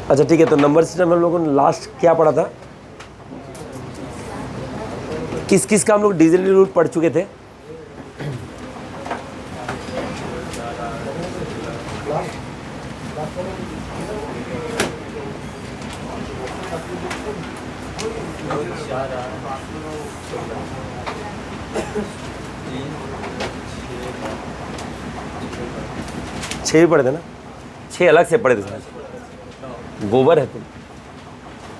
अच्छा ठीक है, तो नंबर सिस्टम में हम लोगों ने लास्ट क्या पढ़ा था? किस किस का हम लोग डिजिटल रूल पढ़ चुके थे? छः भी पढ़े थे ना? 6 अलग से पढ़े थे शायद। गोबर है तुम।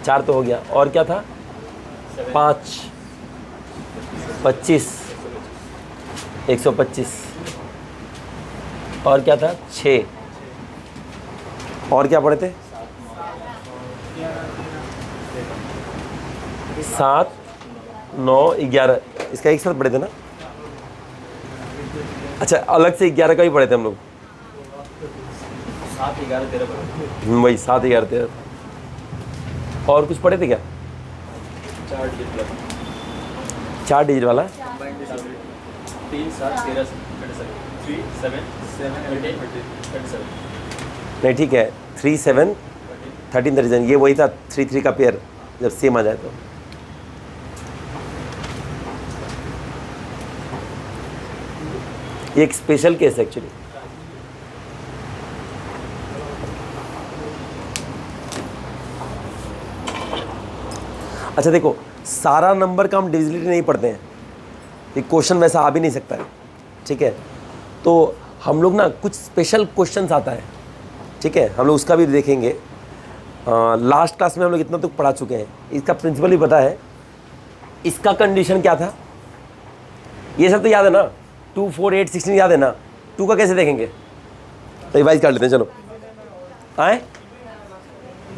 4 तो हो गया, और क्या था? 5, 25, 125, और क्या था? 6, और क्या पढ़े थे? 7, 9, 11, इसका एक साथ पढ़े थे ना? अच्छा, अलग से 11 का भी पढ़े थे हम लोग। 7, 11, 13 पढ़े। वही 7, 11, 13। और कुछ पढ़े थे क्या? 4 डिजिट वाला। 4 डिजिट वाला? 3, 7, 13, 3, 7, 13, 37। नहीं ठीक है, 3, 7, 13, 37, ये वही था 3, 3 का पेयर जब सेम आ जाए तो। ये एक स्पेशल केस है एक्चुअली। अच्छा देखो, सारा नंबर का हम डिविजिबिलिटी नहीं पढ़ते हैं, ये क्वेश्चन वैसा आ भी नहीं सकता है, ठीक है? तो हम लोग ना कुछ स्पेशल क्वेश्चंस आता है, ठीक है, हम लोग उसका भी देखेंगे। लास्ट क्लास में हम लोग इतना तो पढ़ा चुके हैं, इसका प्रिंसिपल भी पता है। इसका कंडीशन क्या था ये सब तो याद है ना? 2, 4, 8, 16 याद है ना? 2 का कैसे देखेंगे? तो रिवाइज कर लेते हैं, चलो आए।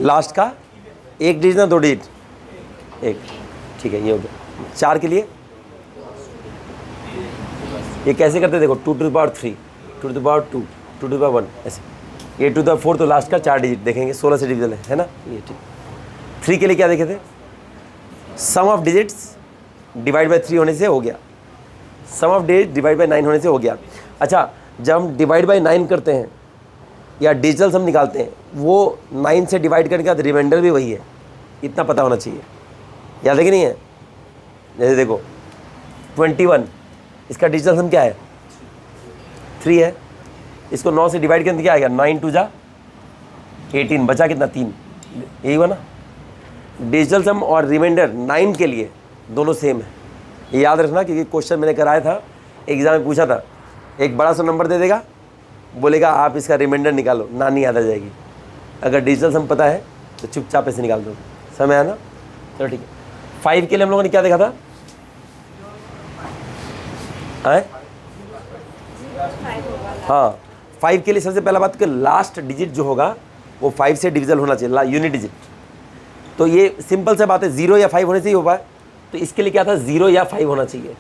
लास्ट का 1 डिजिट ना 2 डिजिट? 1, ठीक है, ये हो गया। 4 के लिए ये कैसे करते हैं? देखो 2 to the power 3, 2 to the power 2, 2 to the power 1, ऐसे। ये 2 to the 4 तो लास्ट का 4 डिजिट देखेंगे, 16 से डिविजन है ना? ये ठीक। 3 के लिए क्या देखे थे? सम ऑफ डिजिट्स डिवाइड बाई 3 होने से हो गया, सम ऑफ डिजिट डिवाइड बाई 9 होने से हो गया। अच्छा, जब हम डिवाइड बाई 9 करते हैं या डिजिटल सम निकालते हैं, वो 9 से डिवाइड करने के बाद रिमाइंडर भी वही है, इतना पता होना चाहिए। याद है कि नहीं है? जैसे देखो 21, इसका डिजिटल सम क्या है? 3 है। इसको 9 से डिवाइड करने क्या आएगा? 9 2 जा 18, बचा कितना? 3, यही हुआ ना? डिजिटल सम और रिमाइंडर 9 के लिए दोनों सेम है, ये याद रखना, क्योंकि क्वेश्चन मैंने कराया था, एग्जाम में पूछा था। एक बड़ा सा नंबर दे देगा, बोलेगा आप इसका रिमाइंडर निकालो, नानी याद आ जाएगी। अगर डिजिटल सम पता है तो चुपचाप ऐसे निकाल दो, समय है ना? चलो ठीक है। 5 के लिए हम लोगों ने क्या देखा था? हाँ, 5 के लिए सबसे पहला बात कि लास्ट डिजिट जो होगा वो 5 से डिविजल होना चाहिए, यूनिट डिजिट। तो ये सिंपल सा बात है, 0 या 5 होने से ही हो पाए। तो इसके लिए क्या था? 0 या 5 होना चाहिए,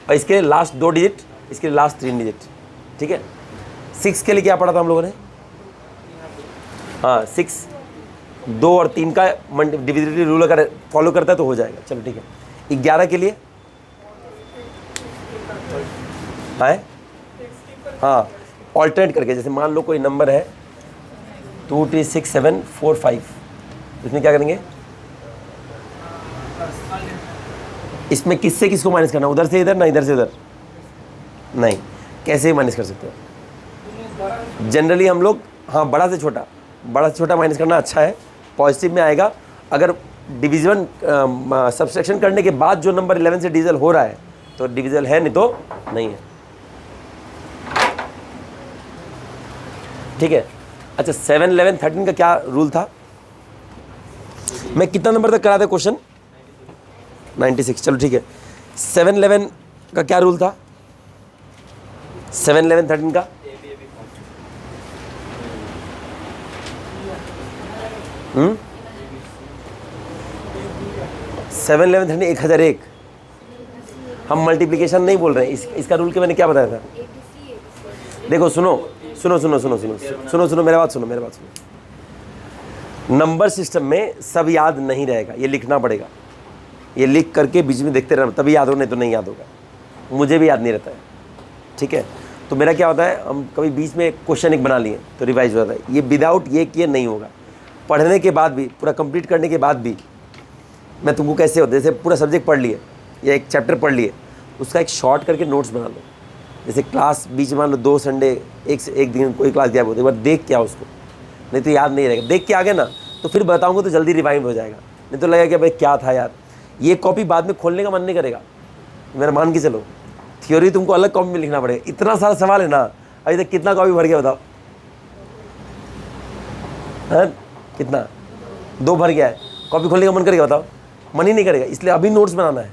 और इसके लिए लास्ट 2 डिजिट, इसके लिए लास्ट 3 डिजिट, ठीक है? 6 के लिए क्या पढ़ा था हम लोगों ने? हाँ, 6 2 और 3 का डिविजिबिलिटी रूल अगर फॉलो करता है तो हो जाएगा। चलो ठीक है। 11 के लिए हाँ, ऑल्टरनेट करके, जैसे मान लो कोई नंबर है 2, 3, 6, 7, 4, 5, इसमें क्या करेंगे? इसमें किससे किसको माइनस करना? उधर से इधर ना, इधर से उधर नहीं, कैसे ही माइनस कर सकते हो? जनरली हम लोग हाँ, बड़ा से छोटा माइनस करना अच्छा है, पॉजिटिव में आएगा। अगर डिवीजन सब्सट्रैक्शन करने के बाद जो नंबर 11 से डिविजल हो रहा है तो डिविजल है, नहीं तो नहीं है, ठीक है? अच्छा, 7, 11, 13 का क्या रूल था? मैं कितना नंबर तक करा था क्वेश्चन? 96। चलो ठीक है। 7, 11 का क्या रूल था? 7, 11, 13 का 7, 11, 13 1001। हम मल्टीप्लिकेशन नहीं बोल रहे हैं, इसका रूल के मैंने क्या बताया था? देखो सुनो, मेरा बात सुनो। नंबर सिस्टम में सब याद नहीं रहेगा, ये लिखना पड़ेगा। ये लिख करके बीच में देखते रहना, तभी याद हो, नहीं तो नहीं याद होगा। मुझे भी याद नहीं रहता है, ठीक है? तो मेरा क्या होता है, हम कभी बीच में क्वेश्चन एक बना लिए तो रिवाइज हो जाता है। ये विदाउट ये किए नहीं होगा। पढ़ने के बाद भी, पूरा कंप्लीट करने के बाद भी मैं तुमको कैसे होता है, जैसे पूरा सब्जेक्ट पढ़ लिए या एक चैप्टर पढ़ लिए, उसका एक शॉर्ट करके नोट्स बना लो। जैसे क्लास बीच में मान लो 2 संडे एक दिन कोई क्लास गैप होती है, एक बार देख के आओ उसको, नहीं तो याद नहीं रहेगा। देख के आ गए ना तो फिर बताऊंगा तो जल्दी रिवाइंड हो जाएगा, नहीं तो लगेगा कि भाई क्या था यार। ये कॉपी बाद में खोलने का मन नहीं करेगा, मेरा मान के चलो। थ्योरी तुमको अलग कॉपी में लिखना पड़ेगा। इतना सारा सवाल है ना, अभी तक कितना कॉपी भर गया बताओ? हाँ कितना? 2 भर गया है। कॉपी खोलने का मन करेगा बताओ? मन ही नहीं करेगा। इसलिए अभी नोट्स बनाना है,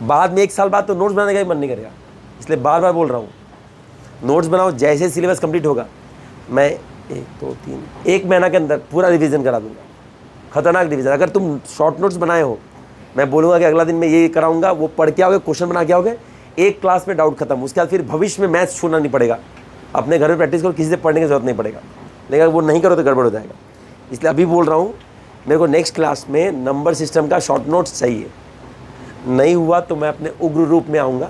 बाद में 1 साल बाद तो नोट्स बनाने का ही मन नहीं करेगा। इसलिए बार बार बोल रहा हूँ, नोट्स बनाओ। जैसे सिलेबस कंप्लीट होगा मैं 1 2 3 1 महीना के अंदर पूरा रिवीजन करा दूंगा, खतरनाक रिवीजन। अगर तुम शॉर्ट नोट्स बनाए हो, मैं बोलूँगा कि अगला दिन मैं ये कराऊंगा, वो पढ़ के आओगे, क्वेश्चन बना के आओगे, एक क्लास में डाउट खत्म। उसके बाद फिर भविष्य में मैथ्स छूना नहीं पड़ेगा। अपने घर में प्रैक्टिस करो, किसी से पढ़ने की जरूरत नहीं पड़ेगा। लेकिन वो नहीं करो तो गड़बड़ हो जाएगा। इसलिए अभी बोल रहा हूँ, मेरे को नेक्स्ट क्लास में नंबर सिस्टम का शॉर्ट नोट्स चाहिए। नहीं हुआ तो मैं अपने उग्र रूप में आऊँगा,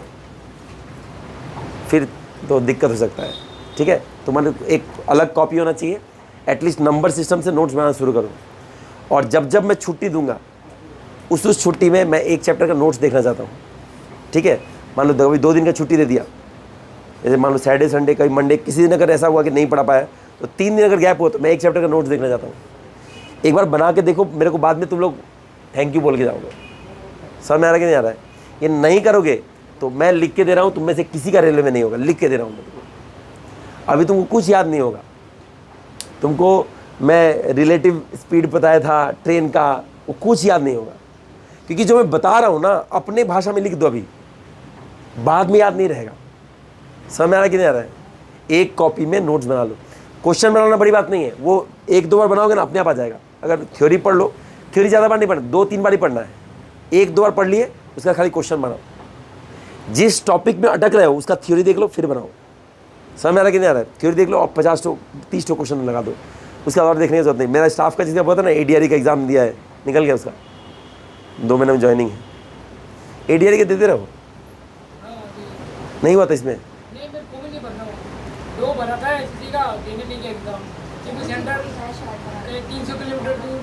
फिर तो दिक्कत हो सकता है। ठीक है, तुम्हारे एक अलग कॉपी होना चाहिए। एटलीस्ट नंबर सिस्टम से नोट्स बनाना शुरू करो। और जब जब मैं छुट्टी दूंगा, उस छुट्टी में मैं एक चैप्टर का नोट्स देखना चाहता हूँ। ठीक है, मान लो कभी 2 दिन का छुट्टी दे दिया, जैसे मान लो सैटरडे संडे, कभी मंडे, किसी दिन अगर ऐसा हुआ कि नहीं पढ़ा पाया तो 3 दिन अगर गैप हो तो मैं एक चैप्टर का नोट्स देखना चाहता हूँ। एक बार बना के देखो, मेरे को बाद में तुम लोग थैंक यू बोल के जाओगे। समझ में आ रहा है कि नहीं आ रहा है? ये नहीं करोगे तो मैं लिख के दे रहा हूँ, तुम में से किसी का रेलवे में नहीं होगा, लिख के दे रहा हूँ मैं तुमको। अभी तुमको कुछ याद नहीं होगा। तुमको मैं रिलेटिव स्पीड बताया था ट्रेन का, वो कुछ याद नहीं होगा, क्योंकि जो मैं बता रहा हूँ ना अपने भाषा में लिख दो, अभी बाद में याद नहीं रहेगा। समझ में आ रहा है कि नहीं आ रहा है? एक कॉपी में नोट्स बना लो। क्वेश्चन बनाना बड़ी बात नहीं है, वो 1-2 बार बनाओगे ना अपने आप आ जाएगा। अगर थ्योरी पढ़ लो, थ्योरी ज़्यादा बार नहीं पढ़ना, 2-3 बार ही पढ़ना है। 1-2 बार पढ़ लिए, उसका खाली क्वेश्चन बनाओ। जिस टॉपिक में अटक रहे हो उसका थ्योरी देख लो, फिर बनाओ। समझ में आ रहा है कि नहीं आ रहा है? थ्योरी देख लो और 50-30 क्वेश्चन लगा दो, उसका और देखने की जरूरत नहीं। मेरा स्टाफ का जिसका पता ना ADRE का एग्जाम दिया है, निकल गया उसका, 2 महीने में ज्वाइनिंग है। ADRE के देते रहो, नहीं हुआ था इसमें। नहीं मैं को भी नहीं भरना हुआ, 2 भरा था एसएससी का, देने नहीं गया एग्जाम, क्योंकि सेंटर 300 किलोमीटर दूर,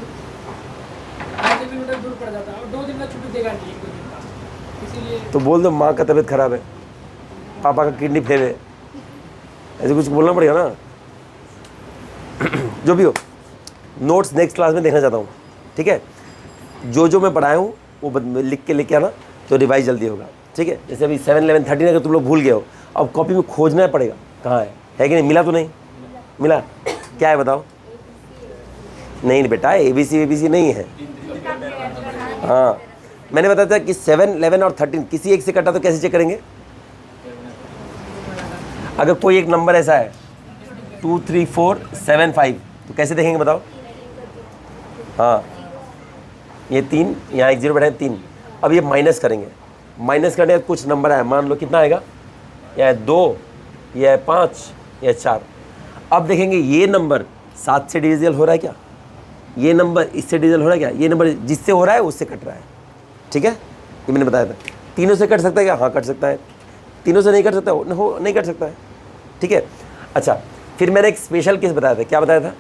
200 किलोमीटर दूर पड़ जाता और 2 दिन का छुट्टी देगा नहीं, 1-2 दिन का, इसीलिए। तो बोल दो माँ का तबीयत खराब है, पापा का किडनी फेल है, ऐसे कुछ बोलना पड़ेगा ना। जो भी हो, नोट्स नेक्स्ट क्लास में देखना चाहता हूँ। ठीक है, जो मैं पढ़ाया हूँ वो लिख के लेके आना, तो रिवाइज जल्दी होगा। ठीक है, जैसे अभी 7, 11, 13 अगर तुम लोग भूल गए हो, अब कॉपी में खोजना पड़ेगा कहाँ है कि नहीं? मिला तो नहीं मिला? क्या है बताओ? नहीं बेटा, ABC नहीं है। हाँ, मैंने बताया था कि 7, 11 और 13 किसी एक से कटा तो कैसे चेक करेंगे? अगर कोई एक नंबर ऐसा है 2, 3, 4, 7, 5 तो कैसे देखेंगे बताओ? हाँ, ये 3, यहाँ 1 0 बैठा है 3। अब ये माइनस करेंगे, माइनस करने का कुछ नंबर आया, मान लो कितना आएगा? यह 2, यह 5, यह 4। अब देखेंगे ये नंबर 7 से डिविजिबल हो रहा है क्या? ये नंबर इससे डिविजिबल हो रहा है क्या? ये नंबर जिससे हो रहा है उससे कट रहा है। ठीक है, ये मैंने बताया था। तीनों से कट सकता है क्या? हाँ कट सकता है। तीनों से नहीं कट सकता हो, नहीं कट सकता है। ठीक है, अच्छा, फिर मैंने एक स्पेशल केस बताया था। क्या बताया था?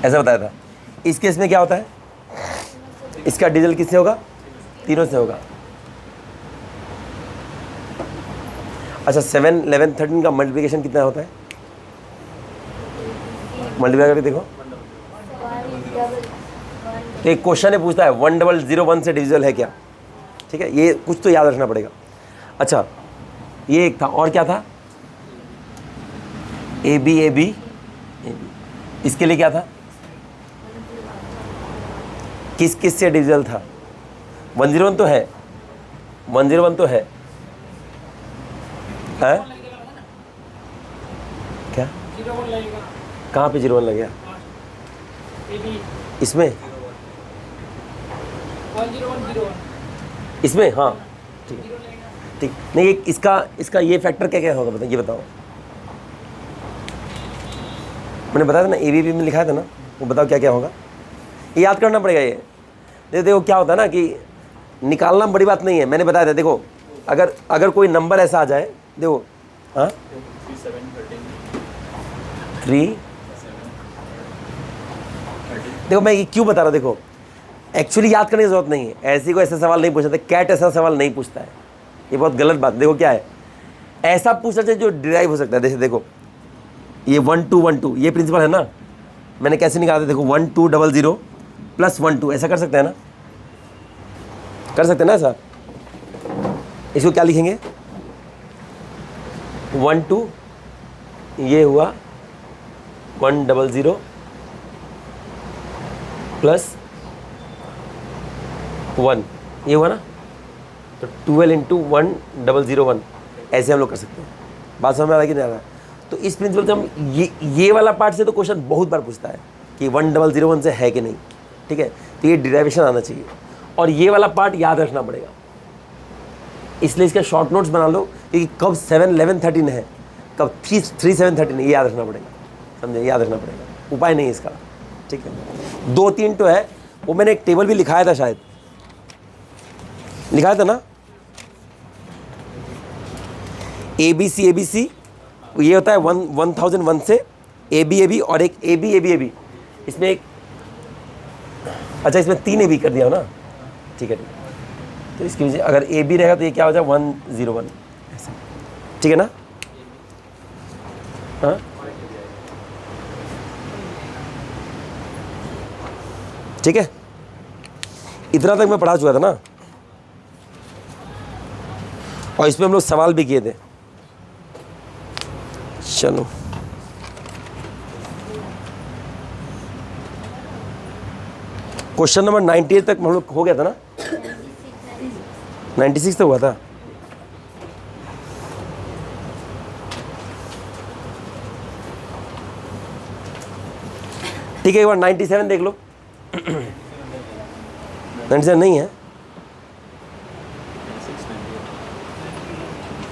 ऐसा बताया था। इस केस में क्या होता है? इसका डिविजन किससे होगा? तीनों से होगा। अच्छा, 7, 11, 13 का मल्टीप्लिकेशन कितना होता है? मल्टीप्लाई करके देखो। तो एक क्वेश्चन है, पूछता है 1001 से डिविजिबल है क्या? ठीक है, ये कुछ तो याद रखना पड़ेगा। अच्छा, ये एक था, और क्या था? AB। इसके लिए क्या था? किस से डिविजिबल था? 101 तो है, 101 तो है। है क्या? 01 लगेगा। कहाँ पे 01 लग गया? इसमें 10101 इसमें, हाँ ठीक है, ठीक। नहीं, इसका ये फैक्टर क्या क्या होगा बताओ, ये बताओ। मैंने बताया था ना, ABB में लिखा था ना, वो बताओ क्या क्या होगा। ये याद करना पड़ेगा। ये देखो क्या होता है ना कि निकालना बड़ी बात नहीं है, मैंने बताया था। देखो अगर कोई नंबर ऐसा आ जाए, देखो हाँ 3 7 13 3, 13 देखो मैं ये क्यों बता रहा हूँ, देखो एक्चुअली याद करने की जरूरत नहीं है, ऐसे को ऐसा सवाल नहीं पूछता, कैट ऐसा सवाल नहीं पूछता है, ये बहुत गलत बात। देखो क्या है, ऐसा पूछना चाहिए जो डिराइव हो सकता है। जैसे देखो ये 1 2 1 2 ये प्रिंसिपल है ना, मैंने कैसे निकाला था, देखो 1 2 0 0 प्लस 1 2, ऐसा कर सकते हैं ना, कर सकते हैं ना ऐसा। इसको क्या लिखेंगे, 1 2, ये हुआ 1 0 0 प्लस 1, ये हुआ ना, तो 12 इंटू 1 0 0 1, ऐसे हम लोग कर सकते हैं। बात समझ में आ रहा है कि नहीं आ रहा है? तो इस प्रिंसिपल से हम ये वाला पार्ट से तो क्वेश्चन बहुत बार पूछता है कि 1 0 0 1 से है कि नहीं, ठीक है, तो ये डिराइवेशन आना चाहिए और ये वाला पार्ट याद रखना पड़ेगा। इसलिए इसका शॉर्ट नोट्स बना लो कि कब 7 11 13 है, कब 3 7 13 है, ये याद रखना पड़ेगा, समझे, याद रखना पड़ेगा, उपाय नहीं है इसका, ठीक है। 2 3 तो है, वो मैंने एक टेबल भी लिखाया था, शायद लिखाया था ना, ABC ये होता है 1001 से AB और एक AB इसमें एक, अच्छा इसमें 3 AB कर दिया हो ना, ठीक है, तो इसकी वजह अगर AB रहेगा तो ये क्या हो जाए 101, ऐसा, ठीक है ना, हाँ ठीक है, इतना तक मैं पढ़ा चुका था ना, और इसमें हम लोग सवाल भी किए थे। चलो क्वेश्चन नंबर 98 तक हम लोग हो गया था ना, 96 तक हुआ था। ठीक है, एक बार 97 देख लो। 97 नहीं है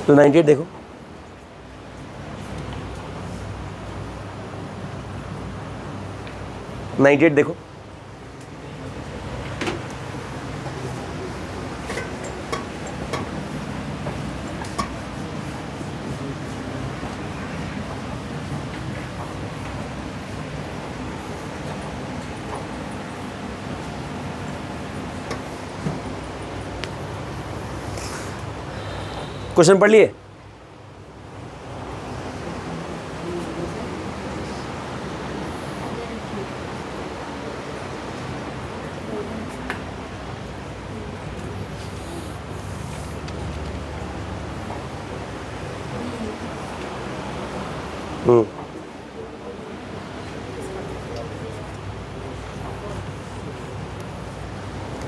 तो 98 देखो। देखो क्वेश्चन पढ़ लिए,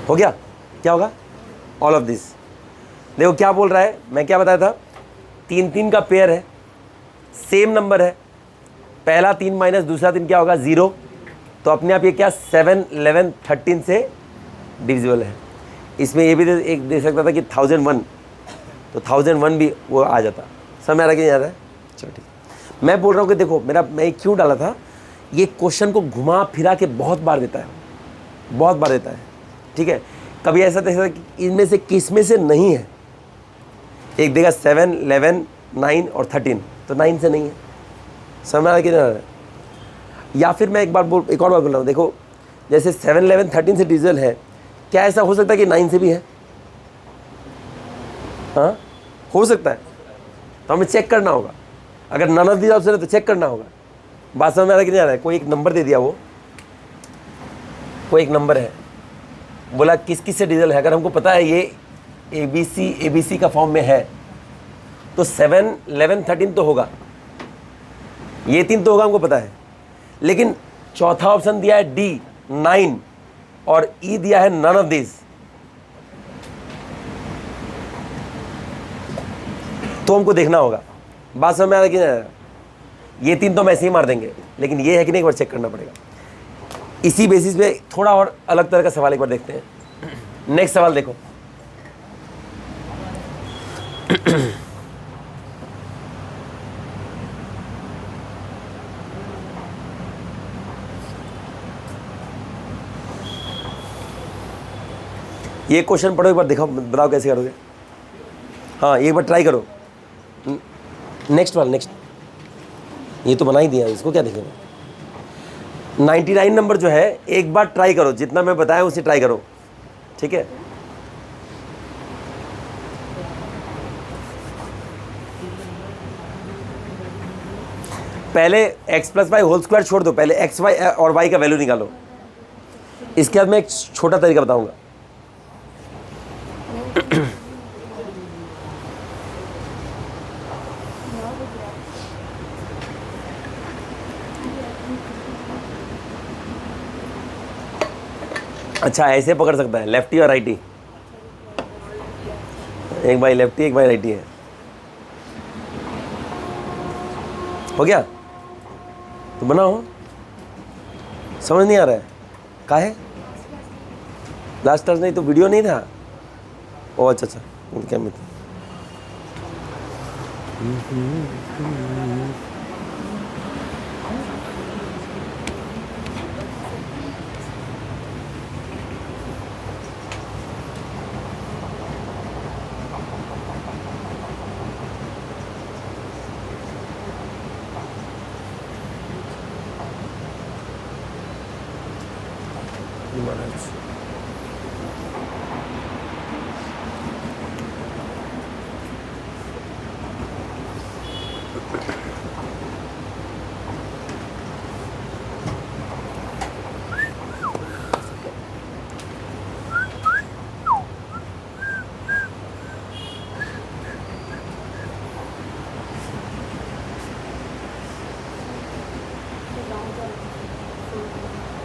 हो गया, क्या होगा, ऑल ऑफ दिस। देखो क्या बोल रहा है, मैं क्या बताया था, 3 3 का पेयर है, सेम नंबर है, पहला 3 माइनस दूसरा 3 क्या होगा 0, तो अपने आप ये क्या 7 11 13 से डिविजिबल है। इसमें ये भी एक दे सकता था कि 1001, तो 1001 भी वो आ जाता। समझ आ रहा कि नहीं आ रहा है, चलो ठीक है। मैं बोल रहा हूँ कि देखो मैं क्यों डाला था, ये क्वेश्चन को घुमा फिरा के बहुत बार देता है, बहुत बार देता है, ठीक है। कभी ऐसा देखा कि इनमें से किस में से नहीं है, एक देगा 7 11 9 और 13, तो 9 से नहीं है। समझ आ रहा कि नहीं आ रहा है? या फिर मैं एक और बार बोल रहा हूँ, देखो जैसे 7 11 13 से डिविजिबल है, क्या ऐसा हो सकता है कि 9 से भी है? हाँ हो सकता है, तो हमें चेक करना होगा। अगर नन ऑफ दीज ऑप्शन है तो चेक करना होगा। बात समझ में आ रहा है कि नहीं आ रहा है? कोई एक नंबर दे दिया, वो कोई एक नंबर है, बोला किस किस से डिविजिबल है। अगर हमको पता है ये ABC का फॉर्म में है, तो 7 11 13 तो होगा, ये 3 तो होगा, हमको पता है। लेकिन चौथा ऑप्शन दिया है D 9 और E दिया है नन ऑफ दिस, तो हमको देखना होगा। बात समझ में आ रहा है कि नहीं आ रहा? ये 3 तो हम ऐसे ही मार देंगे, लेकिन ये है कि नहीं एक बार चेक करना पड़ेगा। इसी बेसिस पे थोड़ा और अलग तरह का सवाल एक बार देखते हैं। नेक्स्ट सवाल देखो, ये क्वेश्चन पढ़ो एक बार, दिखाओ बताओ कैसे करोगे। हाँ एक बार ट्राई करो। नेक्स्ट वाला, नेक्स्ट। ये तो बना ही दिया, इसको क्या देखेंगे। 99 नंबर जो है एक बार ट्राई करो, जितना मैं बताया उसे ट्राई करो, ठीक है। पहले x plus y whole square छोड़ दो, पहले x वाई और y का वैल्यू निकालो। इसके बाद मैं एक छोटा तरीका बताऊंगा। अच्छा ऐसे पकड़ सकता है, लेफ्टी और राइटी। एक भाई लेफ्टी एक भाई राइटी है, हो गया। तो बनाओ, समझ नहीं आ रहा है काहे? लास्ट क्लास नहीं तो वीडियो नहीं था। ओ अच्छा अच्छा, क्या मैं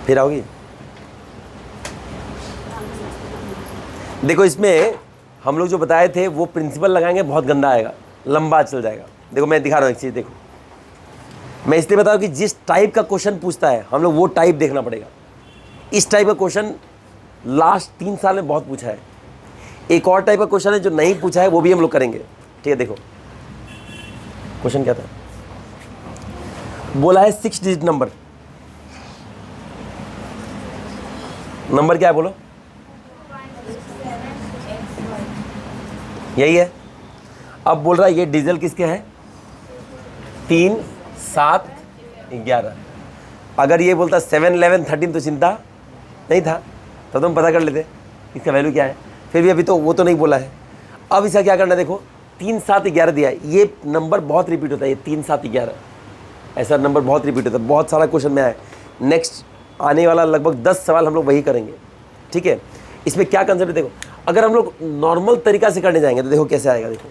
फिर आओगी। देखो इसमें हम लोग जो बताए थे वो प्रिंसिपल लगाएंगे, बहुत गंदा आएगा, लंबा चल जाएगा। देखो मैं दिखा रहा हूँ एक चीज़, देखो मैं इसलिए बता रहा हूँ कि जिस टाइप का क्वेश्चन पूछता है हम लोग वो टाइप देखना पड़ेगा। इस टाइप का क्वेश्चन लास्ट 3 साल में बहुत पूछा है। एक और टाइप का क्वेश्चन है जो नहीं पूछा है, वो भी हम लोग करेंगे, ठीक है। देखो क्वेश्चन क्या था, बोला है 6 डिजिट नंबर। नंबर क्या है बोलो, यही है। अब बोल रहा है ये डीजल किसके है, 3, 7, 11। अगर ये बोलता 7, 11, 13 तो चिंता नहीं था, तो तुम पता कर लेते इसका वैल्यू क्या है। फिर भी अभी तो वो तो नहीं बोला है। अब इसका क्या करना है, देखो 3, 7, 11 दिया है। ये नंबर बहुत रिपीट होता है, ये 3, 7, 11 ऐसा नंबर बहुत रिपीट होता है, बहुत सारा क्वेश्चन में आया है। नेक्स्ट आने वाला लगभग 10 सवाल हम लोग वही करेंगे, ठीक है। इसमें क्या कंसेप्ट है, देखो अगर हम लोग नॉर्मल तरीका से करने जाएंगे तो देखो कैसे आएगा। देखो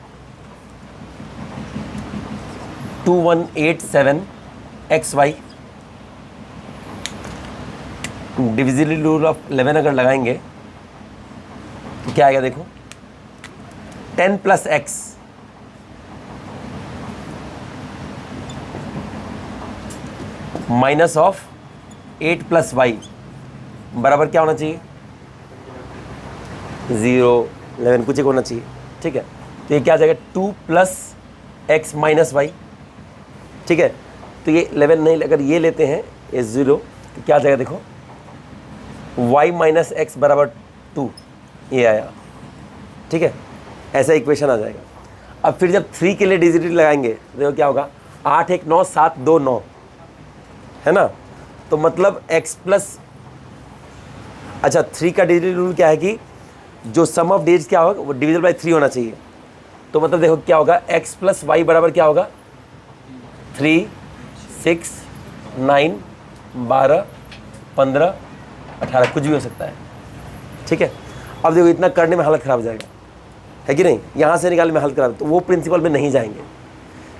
2187 XY डिविजिबल रूल ऑफ 11 अगर लगाएंगे तो क्या आएगा, देखो 10 plus x minus of 8 plus y बराबर क्या होना चाहिए, 0, 11 कुछ एक होना चाहिए, ठीक है। तो ये क्या आ जाएगा, 2 प्लस एक्स माइनस वाई, ठीक है। तो ये 11 नहीं, अगर ये लेते हैं ये 0 तो क्या आ जाएगा, देखो y माइनस एक्स बराबर 2, ये आया, ठीक है। ऐसा इक्वेशन आ जाएगा। अब फिर जब 3 के लिए डिजिट लगाएंगे देखो क्या होगा, 8, 1, 9, 7, 2, 9 है ना। तो मतलब x प्लस, अच्छा 3 का डिजिटल रूल क्या है कि जो सम ऑफ डिजिट्स क्या होगा वो डिविजल बाय 3 होना चाहिए। तो मतलब देखो क्या होगा, x प्लस वाई बराबर क्या होगा, 3, 6, 9, 12, 15, 18 कुछ भी हो सकता है, ठीक है। अब देखो इतना करने में हालत ख़राब हो जाएगा, है कि नहीं। यहाँ से निकालने में हालत ख़राब, तो वो प्रिंसिपल में नहीं जाएंगे।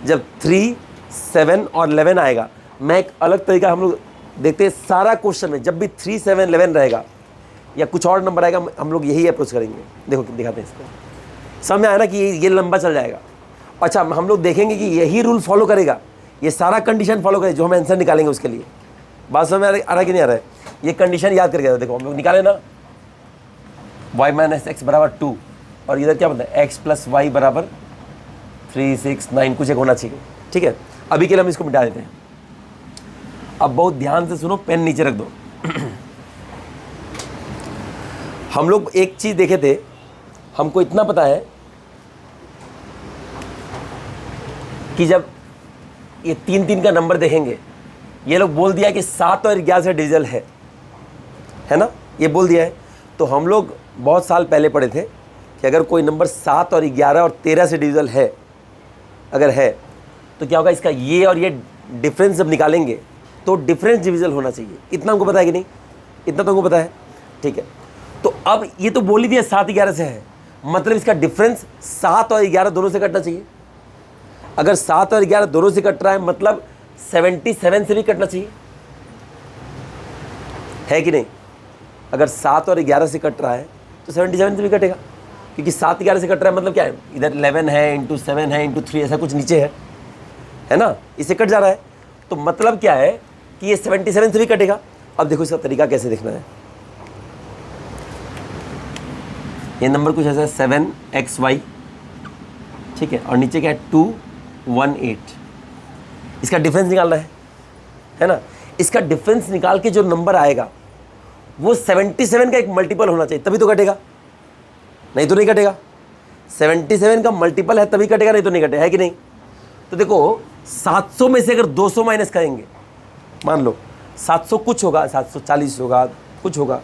जब 3, 7 और 11 आएगा, मैं एक अलग तरीका हम लोग देखते हैं। सारा क्वेश्चन में जब भी 3, 7, 11 रहेगा या कुछ और नंबर आएगा, हम लोग यही अप्रोच करेंगे। देखो दिखाते हैं इसको, समझ में आया ना कि ये लंबा चल जाएगा। अच्छा हम लोग देखेंगे कि यही रूल फॉलो करेगा, ये सारा कंडीशन फॉलो करेगा जो हम आंसर निकालेंगे उसके लिए। बात समझ में आ रहा है कि नहीं आ रहा है। ये कंडीशन याद करके देखो, हम लोग निकाले ना y माइनस एक्स बराबर 2 और इधर क्या बनता है, x प्लस वाई बराबर 3, 6, 9 कुछ एक होना चाहिए, ठीक है। अभी के लिए हम इसको मिटा देते हैं। अब बहुत ध्यान से सुनो, पेन नीचे रख दो। हम लोग एक चीज़ देखे थे, हमको इतना पता है कि जब ये 3 का नंबर देखेंगे, ये लोग बोल दिया कि 7 और 11 से डिविजल है ना, ये बोल दिया है। तो हम लोग बहुत साल पहले पढ़े थे कि अगर कोई नंबर 7 और 11 और 13 से डिविजल है, अगर है तो क्या होगा, इसका ये और ये डिफरेंस जब निकालेंगे तो डिफरेंस डिविजल होना चाहिए। इतना हमको पता है कि नहीं? इतना तो हमको पता है, ठीक है। तो अब ये तो बोल ही दिया 7 11 से है, मतलब इसका डिफरेंस 7 और 11 दोनों से कटना चाहिए। अगर 7 और 11 दोनों से कट रहा है, मतलब 77 से भी कटना चाहिए, है कि नहीं? अगर 7 और 11 से कट रहा है तो 77 से भी कटेगा, क्योंकि 7 11 से कट रहा है, मतलब क्या है, इधर 11 है इंटू 7 है इंटू 3 ऐसा कुछ नीचे है ना, इससे कट जा रहा है। तो मतलब क्या है कि ये 77 से भी कटेगा। अब देखो इसका तरीका कैसे देखना है। ये नंबर कुछ ऐसा है 7xy, ठीक है, और नीचे क्या है 218। इसका डिफरेंस निकालना है ना। इसका डिफरेंस निकाल के जो नंबर आएगा वो 77 का एक मल्टीपल होना चाहिए, तभी तो कटेगा, नहीं तो नहीं कटेगा। 77 का मल्टीपल है तभी कटेगा, नहीं तो नहीं कटेगा, है कि नहीं? तो देखो 700 में से अगर 200 माइनस करेंगे, मान लो 700 कुछ होगा, 740 होगा, कुछ होगा,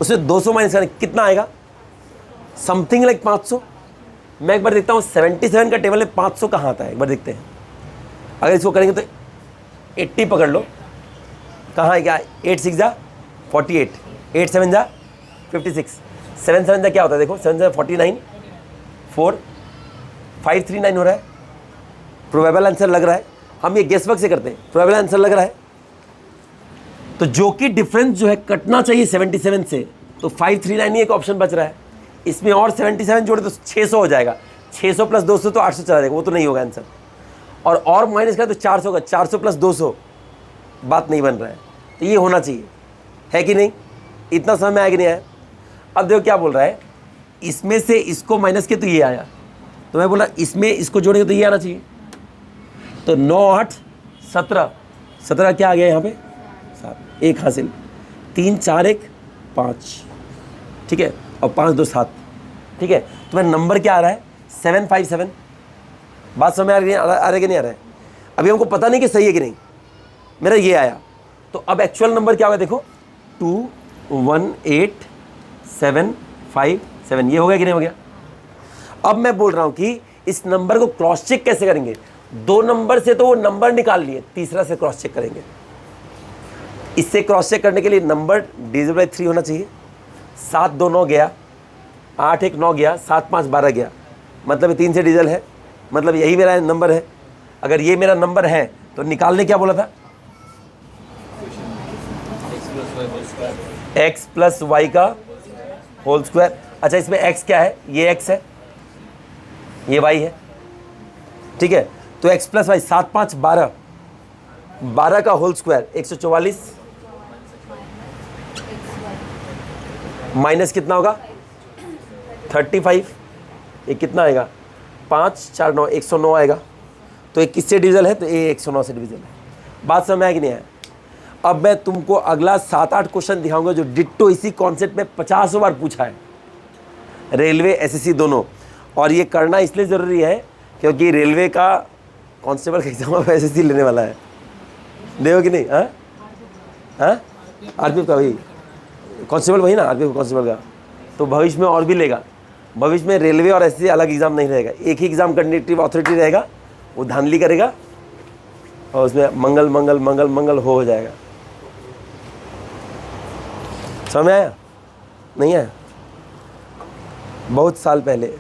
उसमें 200 माइनस करेंगे, कितना आएगा? Something like 500। मैं एक बार देखता हूँ 77 का टेबल में 500 कहाँ आता है, एक बार देखते हैं। अगर इसको करेंगे तो 80 पकड़ लो, कहाँ है क्या? 8 6 जा 48, 8 7 जा 56, 7 7 जा क्या होता है देखो, 7 7 49, 4 5 3 9 हो रहा है। प्रोबेबल आंसर लग रहा है, हम ये गेस वर्क से करते हैं, प्रोबेबल आंसर लग रहा है। तो जो कि डिफरेंस जो है कटना चाहिए 77 से, तो 539 ही एक ऑप्शन बच रहा है। इसमें और 77 जोड़े तो 600 हो जाएगा, 600 प्लस 200 तो 800 चला जाएगा, वो तो नहीं होगा आंसर। और माइनस करें तो 400 होगा, 400 प्लस 200 बात नहीं बन रहा है। तो ये होना चाहिए, है कि नहीं? इतना समय में आया कि नहीं आया? अब देखो क्या बोल रहा है, इसमें से इसको माइनस के तो ये आया, तो मैं बोला इसमें इसको जोड़ेंगे तो ये आना चाहिए। तो 9 8 17, 17 क्या आ गया यहाँ पे? 7, 1 हासिल, 3 4 1 5, ठीक है, और 5 2 7, ठीक है। तो मेरा नंबर क्या आ रहा है? 757। बात समझ आ रही है कि नहीं आ रहा है? अभी हमको पता नहीं कि सही है कि नहीं, मेरा ये आया। तो अब एक्चुअल नंबर क्या होगा देखो, 218,757, ये हो गया कि नहीं हो गया? अब मैं बोल रहा हूँ कि इस नंबर को क्रॉस चेक कैसे करेंगे। 2 नंबर से तो वो नंबर निकाल लिए, तीसरा से क्रॉस चेक करेंगे। इससे क्रॉस चेक करने के लिए नंबर डिविजिबल बाय 3 होना चाहिए। 7 2 9 गया, 8 1 9 गया, 7 5 12 गया, मतलब ये 3 से डिविजल है, मतलब यही मेरा नंबर है। अगर ये मेरा नंबर है तो निकालने क्या बोला था? x प्लस वाई का होल स्क्वायर। अच्छा, इसमें x क्या है? ये x है, ये y है, ठीक है। तो x प्लस वाई, 7 5 12, 12 का होल स्क्वायर 144, माइनस कितना होगा? 35, ये कितना आएगा? 5 4 9, 109 आएगा। तो ये किससे डिविजल है? तो ये 109 से डिविजल है। बात समझ में आया कि नहीं आया? अब मैं तुमको अगला 7-8 क्वेश्चन दिखाऊंगा जो डिट्टो इसी कॉन्सेप्ट में 50 बार पूछा है, रेलवे एसएससी दोनों। और ये करना इसलिए ज़रूरी है क्योंकि रेलवे का कांस्टेबल का एग्जाम आप एसएससी लेने वाला है, देखो कि नहीं? हाँ हाँ, आरपीएफ का वही कांस्टेबल, वही ना आरपीएफ कांस्टेबल का। तो भविष्य में और भी लेगा, भविष्य में रेलवे और एसएससी अलग एग्ज़ाम नहीं रहेगा, एक ही एग्ज़ाम कंडक्टिव अथॉरिटी रहेगा, वो धांधली करेगा और उसमें मंगल मंगल मंगल मंगल हो जाएगा। समझ में आया? नहीं आया? बहुत साल पहले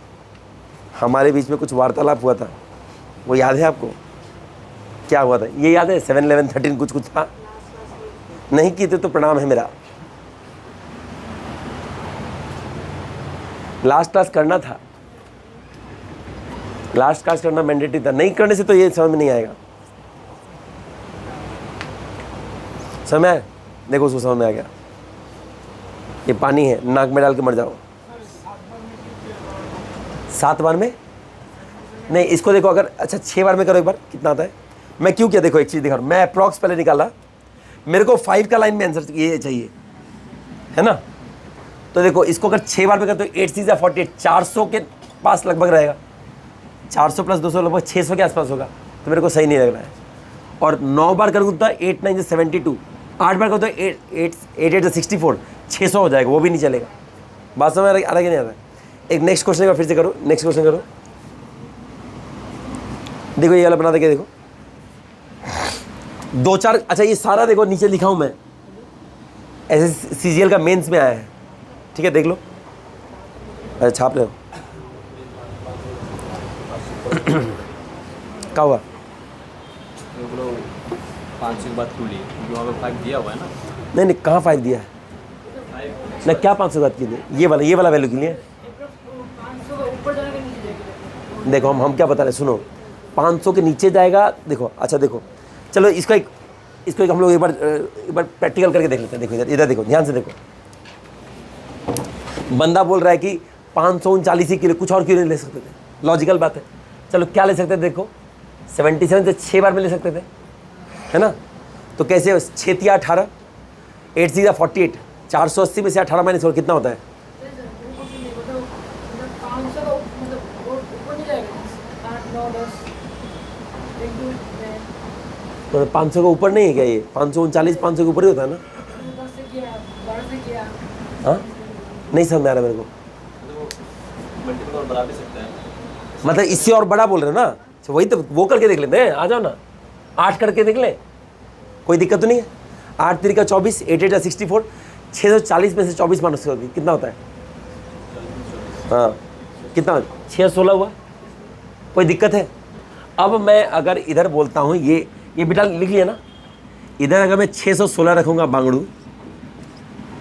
हमारे बीच में कुछ वार्तालाप हुआ था, वो याद है आपको? क्या हुआ था ये याद है? 7 11 13 कुछ था। नहीं की तो प्रणाम है मेरा। लास्ट क्लास करना था, लास्ट क्लास करना मैंडेटरी था, नहीं करने से तो ये समझ में नहीं आएगा। समझ आया? देखो उसको समझ में आ गया। ये पानी है, नाक में डाल के मर जाओ। 7 बार में नहीं, इसको देखो अगर, अच्छा 6 बार में करो एक बार, कितना आता है? मैं क्यों किया देखो, एक चीज़ दिखा रहा हूँ। मैं अप्रॉक्स पहले निकाला, मेरे को 5 का लाइन में आंसर ये चाहिए, है ना? तो देखो इसको अगर 6 बार पे करते हो 8 6 या 48, 400 के पास लगभग रहेगा। 400 प्लस 200 लगभग 600 के आसपास होगा, तो मेरे को सही नहीं लग रहा है। और 9 बार करूँगा तो 8 9 72, 8 बार करूँ तो 8 8 64, 600 हो जाएगा, वो भी नहीं चलेगा। बात समझ आ रहा है कि नहीं आ रहा है? एक नेक्स्ट क्वेश्चन का फिर से करो, नेक्स्ट क्वेश्चन करो। देखो ये वाला बना देखे, देखो 2 4, अच्छा ये सारा देखो नीचे लिखा हूँ मैं, ऐसे CGL का मेंस में आया है, ठीक है देख लो। अरे छाप रहे हो क्या हुआ? 5 के बाद खुली क्योंकि वहाँ पे 5 दिया हुआ है ना। नहीं नहीं, कहाँ 5 दिया है ना? क्या 500 बात के लिए? ये वाला वैल्यू के लिए 500 का ऊपर जाने के नीचे जाएगा। देखो हम क्या बता रहे हैं, सुनो 500 के नीचे जाएगा। देखो अच्छा देखो, चलो इसको एक हम लोग एक बार प्रैक्टिकल करके देख लेते हैं। देखो इधर देखो, ध्यान से देखो। बंदा बोल रहा है कि 539 ही किलो, कुछ और क्यों नहीं ले सकते थे? लॉजिकल बात है। चलो क्या ले सकते थे? देखो 77 से 6 बार में ले सकते थे, है ना? तो कैसे 6 3 18, 8 6 48, 480 में से 18 माइनस और कितना होता है? 500 का मतलब ऊपर नहीं जाएगा, 8 9 10 तो 500 का ऊपर नहीं है क्या? ये 539 500 के ऊपर ही होता है ना? 10 से किया, 12 से किया। हाँ नहीं समझ में आ रहा मेरे को। मल्टीपल और बढ़ा भी सकते हैं। मतलब इससे और बड़ा बोल रहे हो ना? अच्छा वही तो, वो करके देख लेते हैं, आ जाओ ना, 8 करके देख ले, कोई दिक्कत तो नहीं है। 8 3 का 24, 8 8 64, 640 में से 24 माइनस होगी, कितना होता है? हाँ कितना? 6 16 हुआ, कोई दिक्कत है? अब मैं अगर इधर बोलता हूँ, ये बेटा लिख लिया ना, इधर अगर मैं 616 रखूँगा बांगड़ू,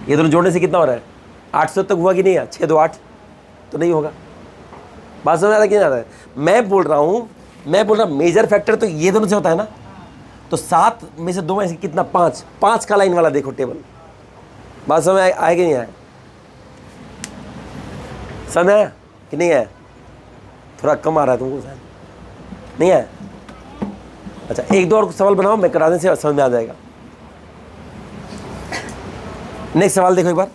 ये दोनों जोड़ने से कितना हो रहा है? 800 तक हुआ कि नहीं? 6 2 8 तो नहीं होगा। बात समझ आ रहा है कि नहीं आ रहा है? मैं बोल रहा मेजर फैक्टर तो ये दोनों से होता है ना। तो 7 में से 2 में से कितना? 5 का लाइन वाला देखो टेबल। बात समझ आया कि नहीं आया? समझ आया कि नहीं आया? थोड़ा कम आ रहा है तुमको शायद, नहीं आया? अच्छा एक दो और सवाल बनाओ, मैं कराने से समझ में आ जाएगा। नेक्स्ट सवाल देखो एक बार।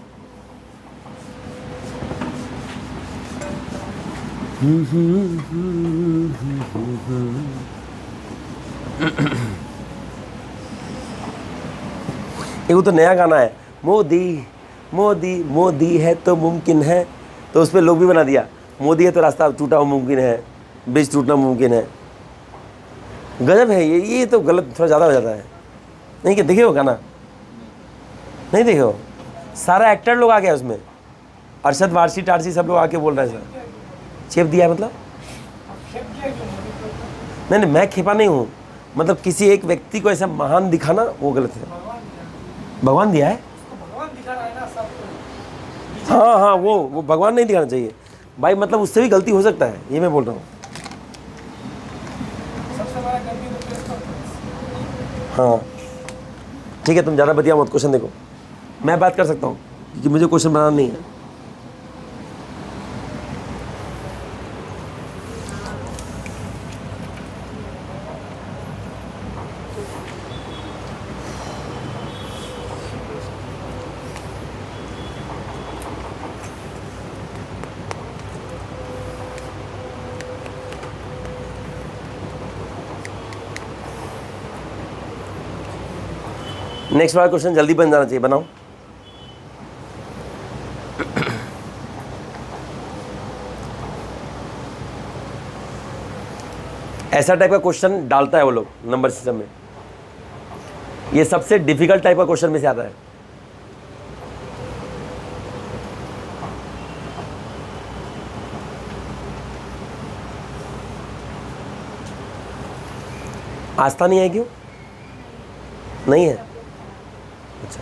एक तो नया गाना है, मोदी मोदी मोदी है तो मुमकिन है, तो उस पर लोग भी बना दिया, मोदी है तो रास्ता टूटा मुमकिन है, ब्रिज टूटना मुमकिन है। गजब है ये तो गलत थोड़ा ज़्यादा हो जाता है। नहीं कि देखे हो गाना? नहीं देखे हो? सारा एक्टर लोग आ गया उसमें, अरशद वारसी टारसी सब लोग आके बोल रहे हैं सर चेप दिया है। मतलब नहीं मैं खेपा नहीं हूँ, मतलब किसी एक व्यक्ति को ऐसा महान दिखाना वो गलत है। भगवान दिया है, भगवान दिखा रहा है ना सबको। हाँ वो भगवान नहीं दिखाना चाहिए भाई, मतलब उससे भी गलती हो सकता है, ये मैं बोल रहा हूँ। सबसे बड़ा गलती तो प्रेस कॉन्फ्रेंस। हाँ ठीक है, तुम ज़्यादा बतिया मत, क्वेश्चन देखो। मैं बात कर सकता हूँ क्योंकि मुझे क्वेश्चन बनाना नहीं है। नेक्स्ट वाला क्वेश्चन जल्दी बन जाना चाहिए, बनाओ। ऐसा टाइप का क्वेश्चन डालता है वो लोग नंबर सिस्टम में, ये सबसे डिफिकल्ट टाइप का क्वेश्चन में से आता है। आस्था नहीं है? क्यों नहीं है? अच्छा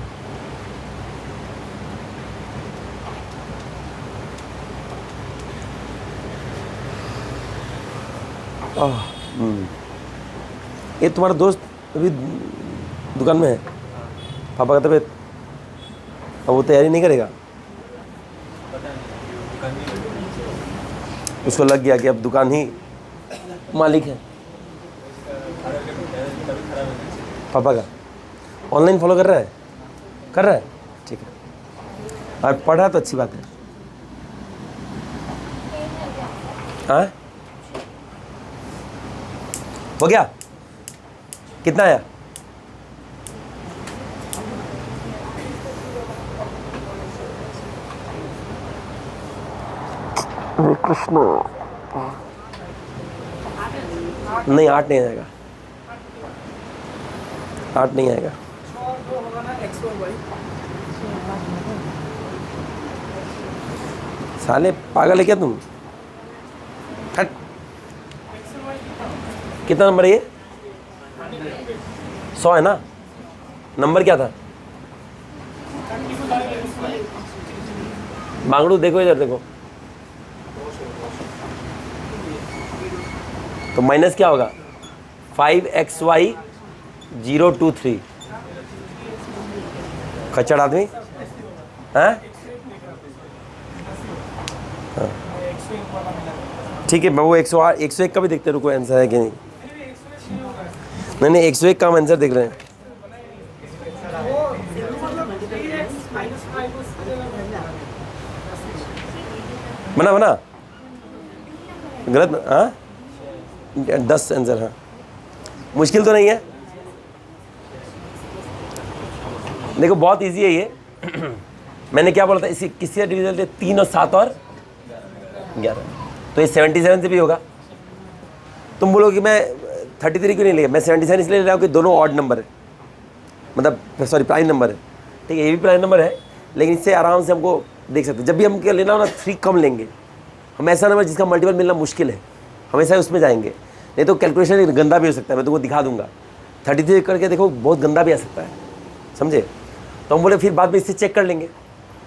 ये तुम्हारा दोस्त अभी दुकान में है, पापा का तबीयत, अब वो तैयारी नहीं करेगा? उसको लग गया कि अब दुकान ही मालिक है पापा का। ऑनलाइन फॉलो कर रहा है? ठीक है। और पढ़ा तो अच्छी बात है। हाँ हो गया? कितना आया? कृष्ण नहीं, 8 नहीं आएगा, 8 नहीं आएगा। साले पागल है क्या तुम? हट। कितना नंबर है ये? 100 है ना? नंबर क्या था? बांगड़ू देखो, इधर देखो। तो माइनस क्या होगा? 5xy 023। खच्चड़ आदमी। हैं? हाँ। ठीक है बाबू, 108 101 का भी देखते, रुको आंसर है कि नहीं। नहीं 101 का हम आंसर देख रहे हैं। बना बना गलत। हाँ 10 आंसर। हाँ मुश्किल तो नहीं है, देखो बहुत इजी है ये। मैंने क्या बोला था, इसी किससे डिविजन थे? 3 और 7 और 11, तो ये 77 से भी होगा। तुम बोलोगे मैं 33 क्यों नहीं लिया? मैं 77 इसलिए ले रहा हूँ कि दोनों ऑड नंबर है, मतलब सॉरी प्राइम नंबर है। ठीक है, ये भी प्राइम नंबर है, लेकिन इससे आराम से हमको देख सकते हैं। जब भी हम क्या लेना हो ना, 3 कम लेंगे हम। ऐसा नंबर जिसका मल्टीपल मिलना मुश्किल है, हमेशा उसमें जाएंगे। नहीं तो कैलकुलेशन गंदा भी हो सकता है, मैं तुमको दिखा दूंगा। 33 करके देखो, बहुत गंदा भी आ सकता है, समझे? तो हम बोले फिर बाद में इससे चेक कर लेंगे।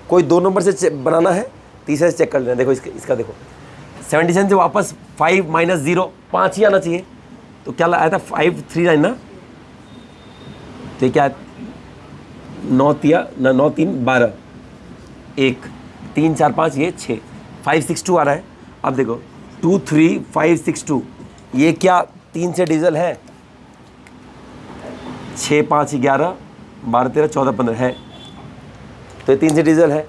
कोई 2 नंबर से बनाना है, तीसरे से चेक कर लेना। देखो इसका देखो 77 से वापस 5 - 0 5 ही आना चाहिए। तो क्या आया था? 539 ना। तो ये क्या 9 3 12 1 3 4 5 ये 6 562 आ रहा है। अब देखो 2 3 5 6 2, ये क्या 3 से डीजल है? 6 5 11 12 13 14 15 है, तो ये 3 से डीजल है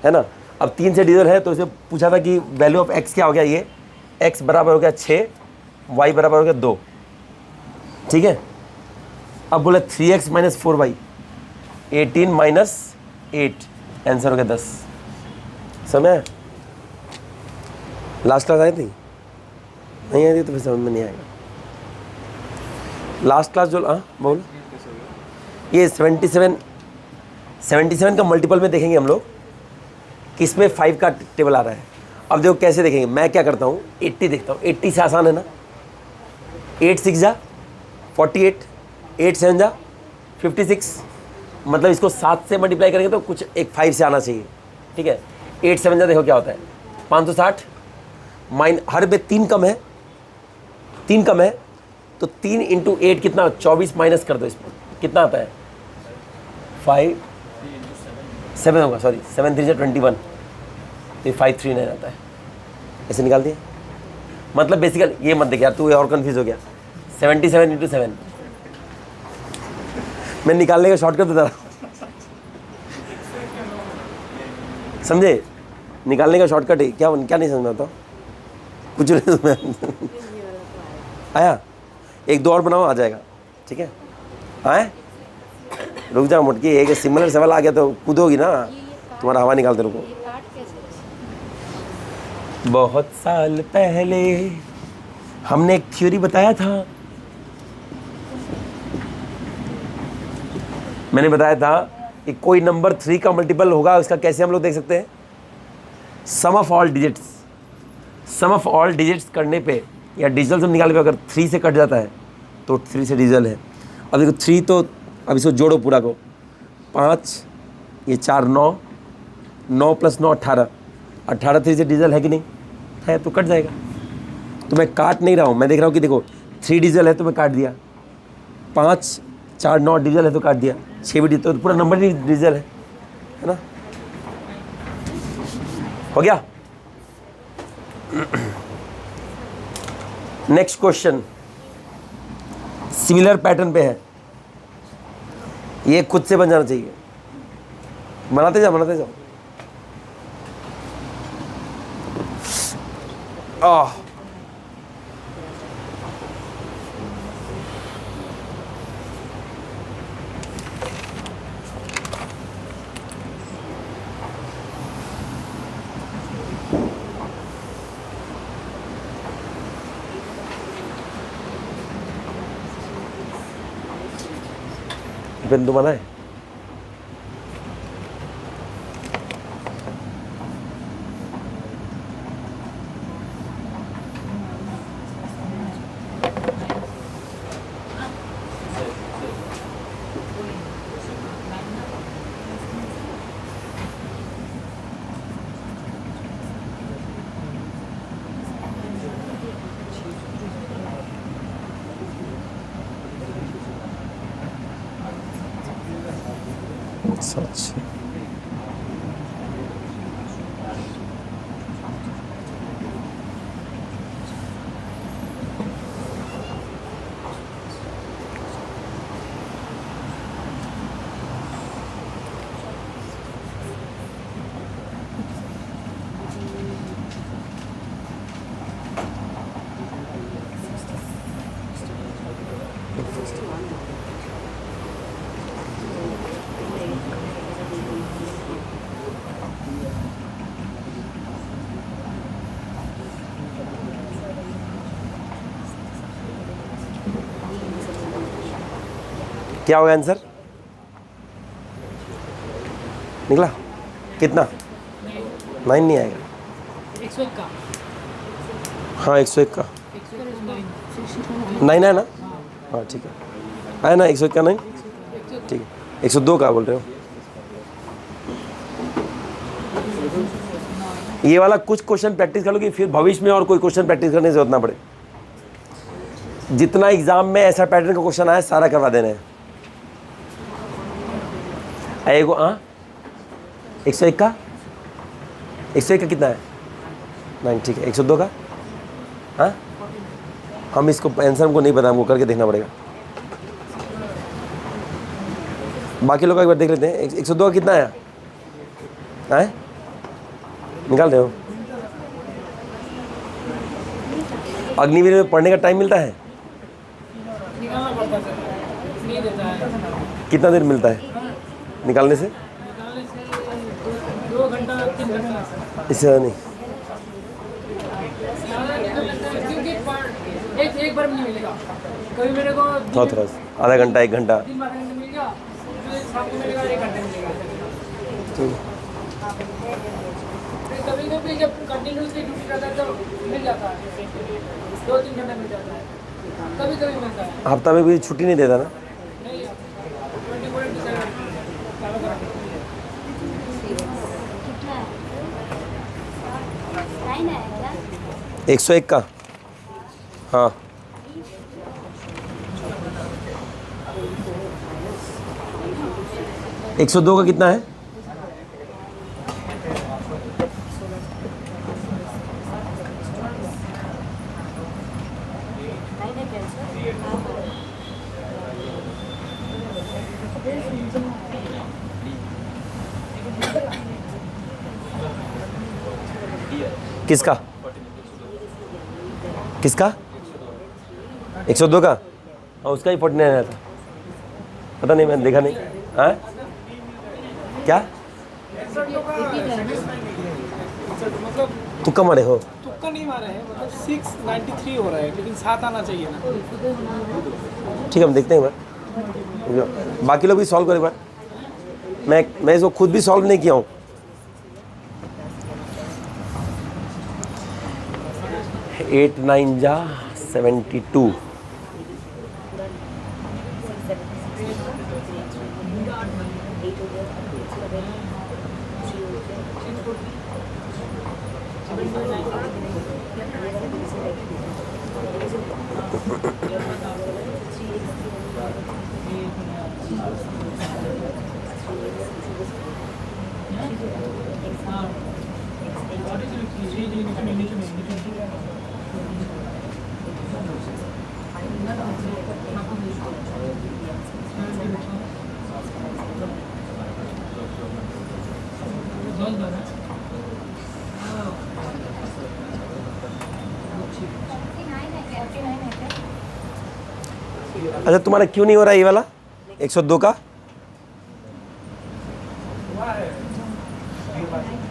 ना। अब 3 से डीजल है तो इसे पूछा था कि वैल्यू ऑफ x क्या हो गया? ये x बराबर हो गया 6, y बराबर हो गया 2। ठीक है, अब बोले 3x - 4y 18 - 8, आंसर हो गया 10। समय लास्ट क्लास आई थी? नहीं आई थी तो फिर समझ में नहीं आएगा। लास्ट क्लास जो बोल, ये 77 का मल्टीपल में देखेंगे हम लोग, किसमें 5 का टेबल आ रहा है। अब देखो कैसे देखेंगे, मैं क्या करता हूँ 80 देखता हूँ। 80 से आसान है ना। 8 6 जा 48, 8 7 जा 56, मतलब इसको 7 से मल्टीप्लाई करेंगे तो कुछ एक 5 से आना चाहिए। ठीक है, 8 7 जा देखो क्या होता है 560 हर में 3 कम है, 3 कम है तो 3 × 8 कितना? 24 माइनस कर दो इसमें, कितना आता है? 5 7 होगा, सॉरी 7 3 21, तो 539 आता है। ऐसे निकाल दिए। मतलब बेसिकल ये मत देख यार, तू और कंफ्यूज हो गया। 77 × 7 मैं निकालने का शॉर्टकट बता रहा हूँ, समझे? निकालने का शॉर्टकट है। क्या नहीं समझ में आता? कुछ नहीं समझ में आया? 1 2 और बनाओ, आ जाएगा। ठीक है, आए रुक जाओ मुटकी, एक सिमिलर सवाल आ गया तो कूदोगी ना, तुम्हारा हवा निकालते रुको। बहुत साल पहले हमने एक थ्योरी बताया था, मैंने बताया था कि कोई नंबर 3 का मल्टीपल होगा, उसका कैसे हम लोग देख सकते हैं? Sum of all digits. Sum of all digits करने पे या डिजिटल सम निकालने पे अगर 3 से कट जाता है तो 3 से डिजिटल है। अब देखो 3 तो अब इसको जोड़ो पूरा को, 5 ये 4 9 9 + 9 18 18 3 से डिजिटल है कि नहीं है? तो कट जाएगा। तो मैं काट नहीं रहा हूँ, मैं देख रहा हूँ कि देखो 3 डिजिटल है तो मैं काट दिया, 5 4 9 डिजिटल है तो काट दिया, 6 भी डिजिटल, तो पूरा नंबर ही डिजिटल है ना। हो गया। नेक्स्ट क्वेश्चन सिमिलर पैटर्न पे है, ये खुद से बन जाना चाहिए। बनाते जाओ आह पेन तुम्हारा है? सच क्या होगा आंसर? निकला कितना? 9 नहीं आएगा। 101 का। हाँ 101 का 9 है ना? हाँ ठीक है, आया ना 101 का 9? ठीक है, 102 का बोल रहे हो? ये वाला कुछ क्वेश्चन प्रैक्टिस कर लो कि फिर भविष्य में और कोई क्वेश्चन प्रैक्टिस करने की जरूरत ना पड़े। जितना एग्जाम में ऐसा पैटर्न का क्वेश्चन आया सारा करवा देना है। आएगो 101 का 101 का कितना है? 9 ठीक है। 102 का? हाँ हम इसको आंसर हमको नहीं पता, हमको करके देखना पड़ेगा। बाकी लोग एक बार देख लेते हैं। 102 का कितना आया? आए निकाल रहे हो? अग्निवीर में पढ़ने का टाइम मिलता है? निकालना पड़ता है, नहीं देता है। कितना देर मिलता है निकालने से? निकालने से 2 घंटा 3 घंटा, इससे ज़्यादा नहीं। क्योंकि एक बार में नहीं मिलेगा। कभी मेरे को थोड़ा आधा घंटा 1 घंटा। 3 घंटे मिल गया, फिर शाम को मिलेगा 1 घंटे मिलेगा। कभी कभी जब कंटिन्यूसली ड्यूटी करता है तो मिल जाता है, 2-3 घंटा मिल जाता है, कभी कभी मिलता है। हफ्ता में भी छुट्टी नहीं देता ना? नहीं 24/7 कितना है? 9 है क्या? 101 का? हाँ 102 का कितना है? किसका? किसका? 102 का? हाँ उसका ही 49 आया था। पता नहीं, मैंने देखा नहीं। हाँ क्या मतलब तुक्का मारे हो? तुक्का नहीं मारा है, मतलब 693 हो रहा है, लेकिन 7 आना चाहिए ना। ठीक है हम देखते हैं एक बार, बाकी लोग भी सॉल्व करें एक बार। मैं इसको खुद भी सॉल्व नहीं किया हूँ। 8 9 जा 72। अच्छा तुम्हारा क्यों नहीं हो रहा है ये वाला 102 का?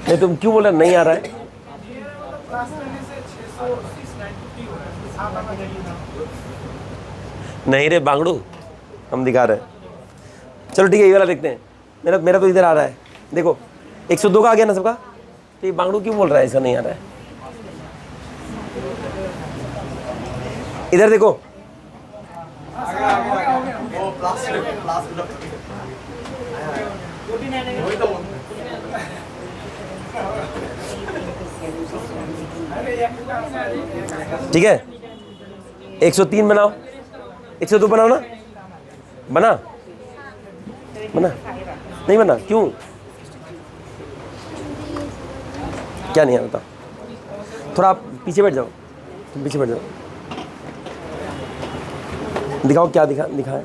नहीं तुम क्यों बोल रहे नहीं आ रहा है? नहीं रे बांगड़ू, हम दिखा रहे हैं। चलो ठीक है ये वाला देखते हैं। मेरा तो इधर आ रहा है, देखो 102 का आ गया ना सबका। तो ये बांगड़ू क्यों बोल रहा है ऐसा नहीं आ रहा है? इधर देखो, ठीक है 103 बनाओ, 102 बनाओ ना। बना नहीं बना, क्यों? क्या नहीं है बता? थोड़ा आप पीछे बैठ जाओ, तुम पीछे बैठ जाओ। दिखाओ क्या दिखाए।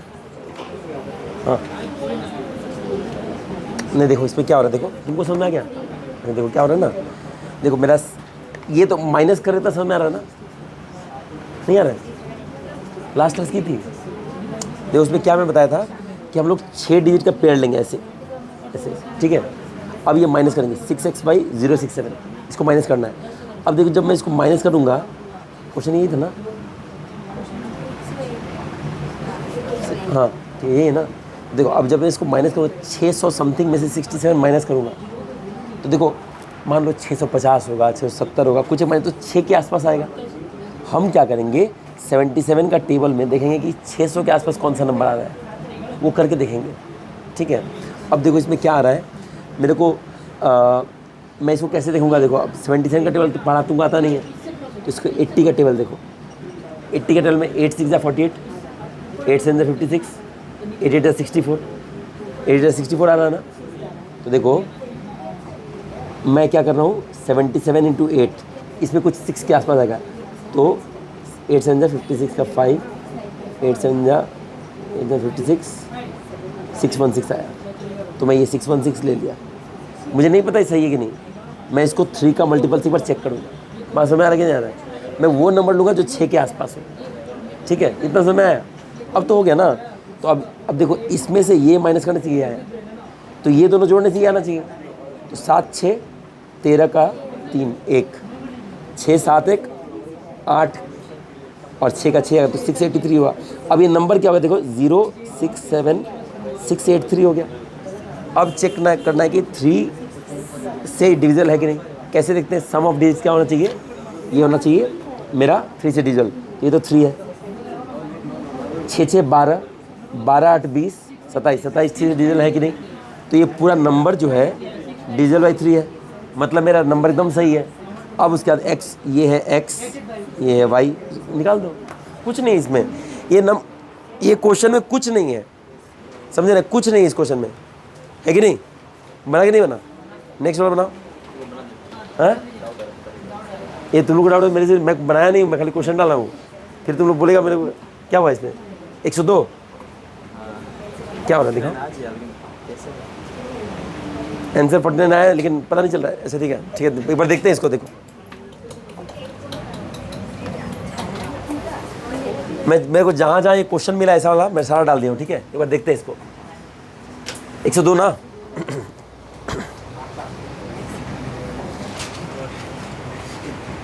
हाँ नहीं देखो इसमें क्या हो रहा है, देखो तुमको समझ में आ गया? नहीं देखो क्या हो रहा है ना, देखो मेरा ये तो माइनस कर रहा था, समझ में आ रहा है ना? नहीं आ रहा है? लास्ट क्लास की थी देखो, उसमें क्या मैं बताया था कि हम लोग 6 डिजिट का पेयर लेंगे ऐसे ऐसे, ठीक है। अब ये माइनस करेंगे 6x/067, इसको माइनस करना है। अब देखो जब मैं इसको माइनस करूँगा, क्वेश्चन यही था ना? हाँ तो ये है ना। देखो अब जब मैं इसको माइनस करूँगा 600 समथिंग में से 67 माइनस करूँगा, तो देखो मान लो 650 होगा, 670 होगा, कुछ माइनस तो 6 के आसपास आएगा। हम क्या करेंगे 77 का टेबल में देखेंगे कि 600 के आसपास कौन सा नंबर आ रहा है, वो करके देखेंगे, ठीक है। अब देखो इसमें क्या आ रहा है मेरे को, मैं इसको कैसे देखूंगा? देखो अब 77 का टेबल तो पढ़ा तुमको आता नहीं है, तो इसको 80 का टेबल देखो। 80 का टेबल में 8 6 जा 48, 8 7 जा 56, 8 8 जा 64, 8 जा 64 आ रहा है ना। तो देखो मैं क्या कर रहा हूँ 77 × 8, इसमें कुछ 6 के आसपास आएगा, तो 8 7 जा 56 का 5, 8 7 जा 56, 616 आया। तो मैं ये 616 ले लिया। मुझे नहीं पता सही है कि नहीं, मैं इसको 3 का मल्टीपल से एक बार चेक करूँगा। बात समझ आ रहा है कि नहीं आ रहा है? मैं वो नंबर लूँगा जो 6 के आसपास हो, ठीक है। इतना समय आया, अब तो हो गया ना। तो अब देखो इसमें से ये माइनस करने चाहिए आया, तो ये दोनों जोड़ने से ये आना चाहिए। तो 7 6 13 का 3 1, 6 7 1 8 और 6 का 6 तो 683 हुआ। अब ये नंबर क्या होगा देखो 067683 हो गया। अब चेक करना है कि 3 से डिविजल है कि नहीं। कैसे देखते हैं? सम ऑफ डिजिट्स क्या होना चाहिए? ये होना चाहिए मेरा 3 से डिविजल, ये तो 3 है। 6 6 12, 12 8 20, 27, 27 3 से डिविजल है कि नहीं। तो ये पूरा नंबर जो है डिविजल बाई 3 है, मतलब मेरा नंबर एकदम सही है। अब उसके बाद x, ये है x, ये है y, निकाल दो। कुछ नहीं इसमें, ये क्वेश्चन में कुछ नहीं है, समझे ना? कुछ नहीं इस क्वेश्चन में, है कि नहीं? बना कि नहीं बना? नेक्स्ट वाला बनाओ। हाँ ये तुम लोग डाउट मेरे से, मैं बनाया नहीं, मैं खाली क्वेश्चन डाला हूँ। फिर तुम लोग बोलेगा मेरे को क्या हुआ इसमें 102 क्या हो रहा है? दिखाओ आंसर पढ़ने आया लेकिन पता नहीं चल रहा है ऐसे, ठीक है एक बार देखते हैं इसको। देखो मेरे को जहाँ जहाँ ये क्वेश्चन मिला ऐसा वाला मैं सारा डाल दिया हूँ, ठीक है। एक बार देखते हैं इसको। 102 ना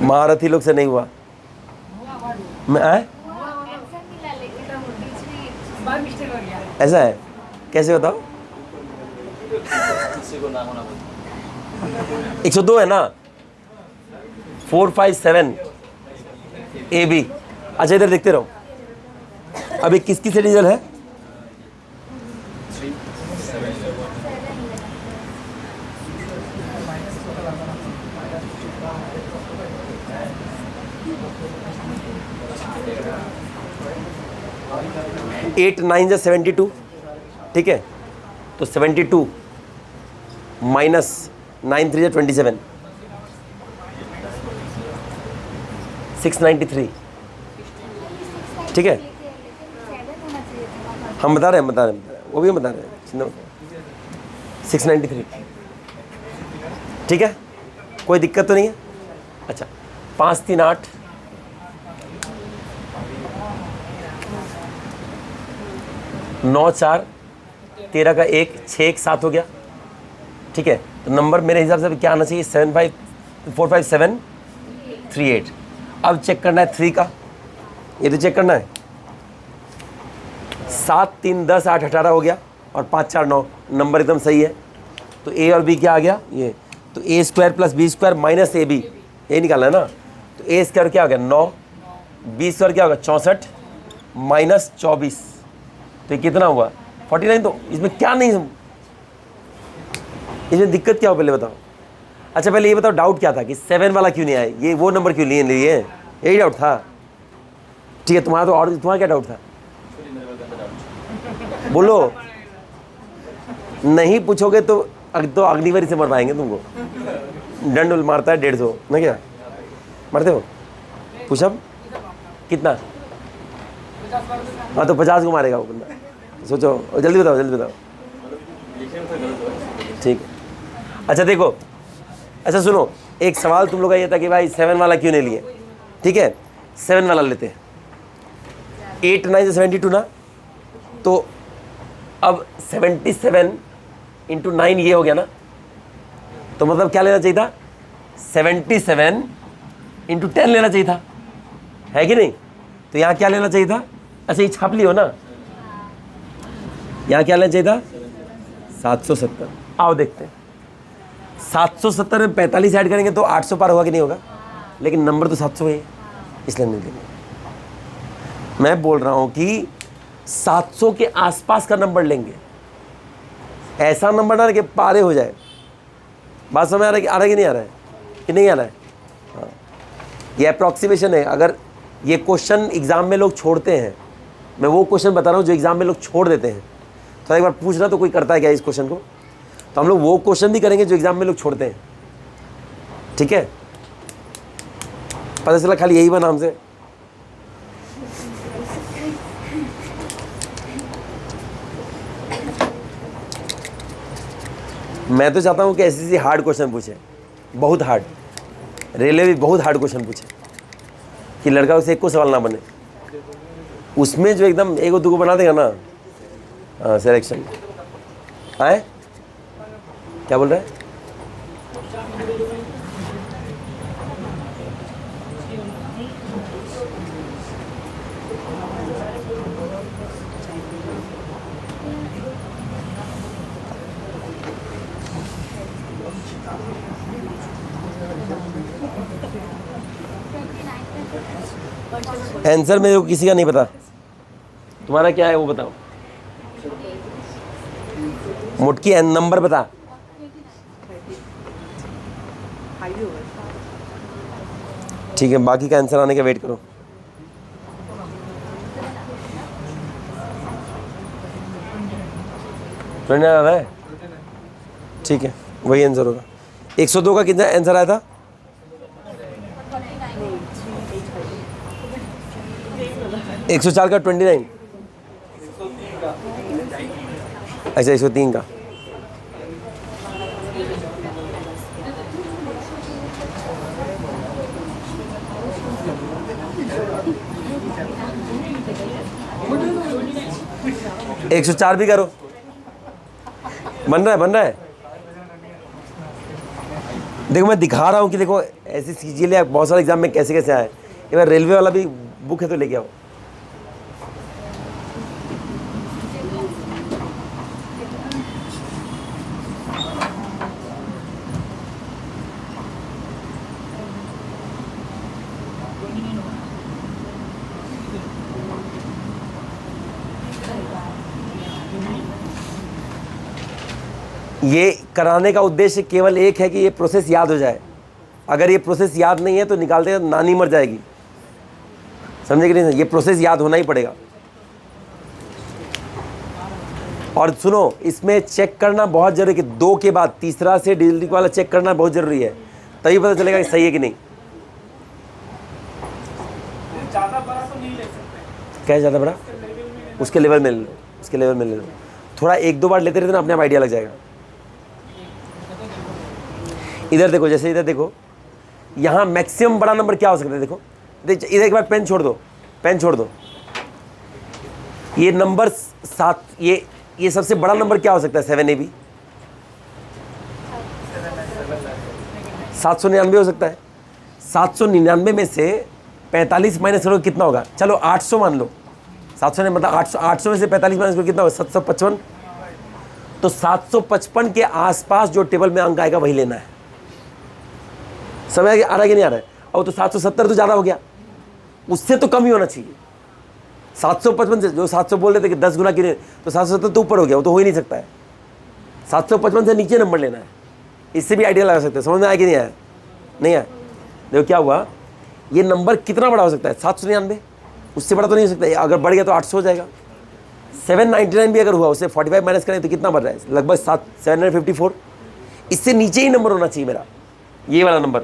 महारथी लोग से नहीं हुआ। मैं आए ऐसा है, कैसे बताओ? 102 है ना, 4 5 7 AB। अच्छा इधर देखते रहो। अभी किसकी से डिविजल है? 8 9 जा 72, ठीक है। तो 72 माइनस 9 3 जा 27, 693, ठीक है। हम बता रहे हैं वो भी हम बता रहे हैं 693, ठीक है। कोई दिक्कत तो नहीं है? अच्छा 5 3 8 9 4 13 का 1 6 1 7 हो गया, ठीक है। तो नंबर मेरे हिसाब से क्या आना चाहिए, 7 5 4 5 7 3 8। अब चेक करना है 3 का, ये तो चेक करना है। 7 3 10 8 18 हो गया और 5 4 9, नंबर एकदम सही है। तो ए और बी क्या आ गया, ये तो A square plus B square minus A B, ये निकालना है ना। तो ए स्क्वायर क्या हो गया 9, बी स्क्वायर क्या होगा 64 माइनस 24, तो ये कितना हुआ 49। तो इसमें क्या नहीं, इसमें दिक्कत क्या हो पहले बताओ। अच्छा पहले ये बताओ डाउट क्या था कि 7 वाला क्यों नहीं आया, ये वो नंबर क्यों लिए लिए, यही डाउट था। ठीक है तुम्हारा, तो और तुम्हारा क्या डाउट था बोलो। नहीं पूछोगे तो अग्निवरी से मरवाएंगे तुमको, दंड मारता है 150 ना, क्या मारते हो पुशअप कितना, हाँ तो 50 को मारेगा वो बंदा, सोचो जल्दी बताओ जल्दी बताओ। ठीक है अच्छा देखो, अच्छा सुनो, एक सवाल तुम लोग का ये था कि भाई 7 वाला क्यों नहीं लिए, ठीक है 7 वाला लेते हैं। 8 9 72 ना, तो अब 77 इंटू 9 ये हो गया ना, तो मतलब क्या लेना चाहिए था 77 इंटू 10 लेना चाहिए था, है कि नहीं। तो यहाँ क्या लेना चाहिए था, अच्छा ये छाप लियो ना, यहाँ क्या लेना चाहिए था 770। आओ देखते हैं 770 में 45 ऐड करेंगे तो 800 पार होगा कि नहीं होगा, लेकिन नंबर तो 700 है इसलिए नहीं लेंगे। मैं बोल रहा हूँ कि 700 के आसपास का नंबर लेंगे, ऐसा नंबर ना कि पारे हो जाए। बात समझ आ रहा है कि नहीं आ रहा है, कि नहीं आ रहा है। हाँ ये अप्रॉक्सीमेशन है। अगर ये क्वेश्चन एग्ज़ाम में लोग छोड़ते हैं, मैं वो क्वेश्चन बता रहा हूँ जो एग्ज़ाम में लोग छोड़ देते हैं, तो एक बार पूछना तो कोई करता है क्या इस क्वेश्चन को, तो हम लोग वो क्वेश्चन भी करेंगे जो एग्ज़ाम में लोग छोड़ते हैं, ठीक है। पता चला खाली यही बना हमसे। मैं तो चाहता हूँ कि ऐसी हार्ड क्वेश्चन पूछे, बहुत हार्ड, रेलवे भी बहुत हार्ड क्वेश्चन पूछे कि लड़का उसे एक को सवाल ना बने, उसमें जो एकदम एक दो को बना देगा ना, हाँ सिलेक्शन आए। क्या बोल रहा है, आंसर मेरे को किसी का नहीं पता, तुम्हारा क्या है वो बताओ। मुटकी नंबर बता, ठीक है बाकी का आंसर आने का वेट करो। ट्वेंटी आ रहा है, ठीक है वही आंसर होगा। 102 का कितना आंसर आया था, एक 104 का 29, अच्छा 103 का, एक 104 भी करो, बन रहा है। देखो मैं दिखा रहा हूँ कि देखो ऐसी चीजें बहुत सारे एग्जाम में कैसे कैसे आए। एक बार रेलवे वाला भी बुक है तो लेके आओ। ये कराने का उद्देश्य केवल एक है कि ये प्रोसेस याद हो जाए। अगर ये प्रोसेस याद नहीं है तो निकालते नानी मर जाएगी, समझे कि नहीं। ये प्रोसेस याद होना ही पड़ेगा। और सुनो इसमें चेक करना बहुत जरूरी है कि 2 के बाद तीसरा से डिलीवरी वाला चेक करना बहुत जरूरी है, तभी पता चलेगा कि सही है कि नहीं। ज़्यादा बड़ा तो नहीं ले सकते, क्या ज़्यादा बड़ा, उसके लेवल में ले लो, उसके लेवल में ले लो। थोड़ा 1-2 बार लेते रहते ना अपने आप आइडिया लग जाएगा। इधर देखो, जैसे इधर देखो, यहाँ मैक्सिमम बड़ा नंबर क्या हो सकता है। देखो इधर एक बार पेन छोड़ दो, पेन छोड़ दो। ये नंबर 7, ये सबसे बड़ा नंबर क्या हो सकता है 7 AB? 799 हो सकता है। 799 में से 45 माइनस करो कितना होगा? चलो 800 मान लो। 700 नहीं, मतलब 800 में से 45 माइनस करो कितना होगा? 755। तो 755 के आसपास जो टेबल में अंक आएगा वही लेना है। समझ आ रहा है कि नहीं आ रहा है? और तो 770 तो ज़्यादा हो गया, उससे तो कम ही होना चाहिए। 755 से जो 700 बोल रहे थे कि 10 गुना की, तो 770 तो ऊपर हो गया, वो तो हो ही नहीं सकता है। 755 से नीचे नंबर लेना है। इससे भी आइडिया लगा सकते हैं। समझ में आया कि नहीं आया? नहीं आया? देखो क्या हुआ, ये नंबर कितना बड़ा हो सकता है? 799, उससे बड़ा तो नहीं हो सकता। अगर बढ़ गया तो 800 हो जाएगा। 799 भी अगर हुआ, उससे 45 माइनस करें तो कितना बढ़ रहा है? लगभग 754। इससे नीचे ही नंबर होना चाहिए मेरा, ये वाला नंबर।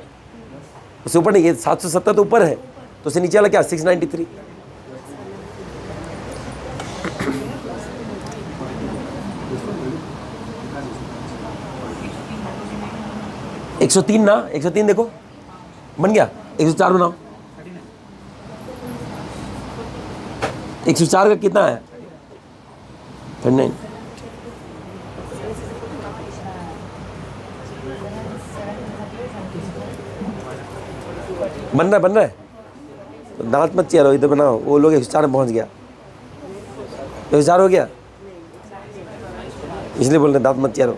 उससे ऊपर नहीं, ये 770 तो ऊपर है, तो उससे नीचे वाला क्या? 693। एक 103 ना, 103 देखो बन गया। 104 बनाओ। 104 का कितना है? 39। बन रहा है। तो दांत मत चिरो, इधर बनाओ। वो लोग 104 में पहुंच गया। 104 हो गया, इसलिए बोल रहे दांत मत चिरो।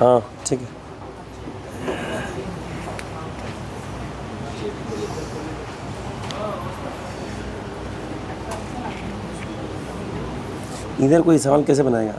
हाँ ठीक है। इधर कोई सवाल कैसे बनाएगा?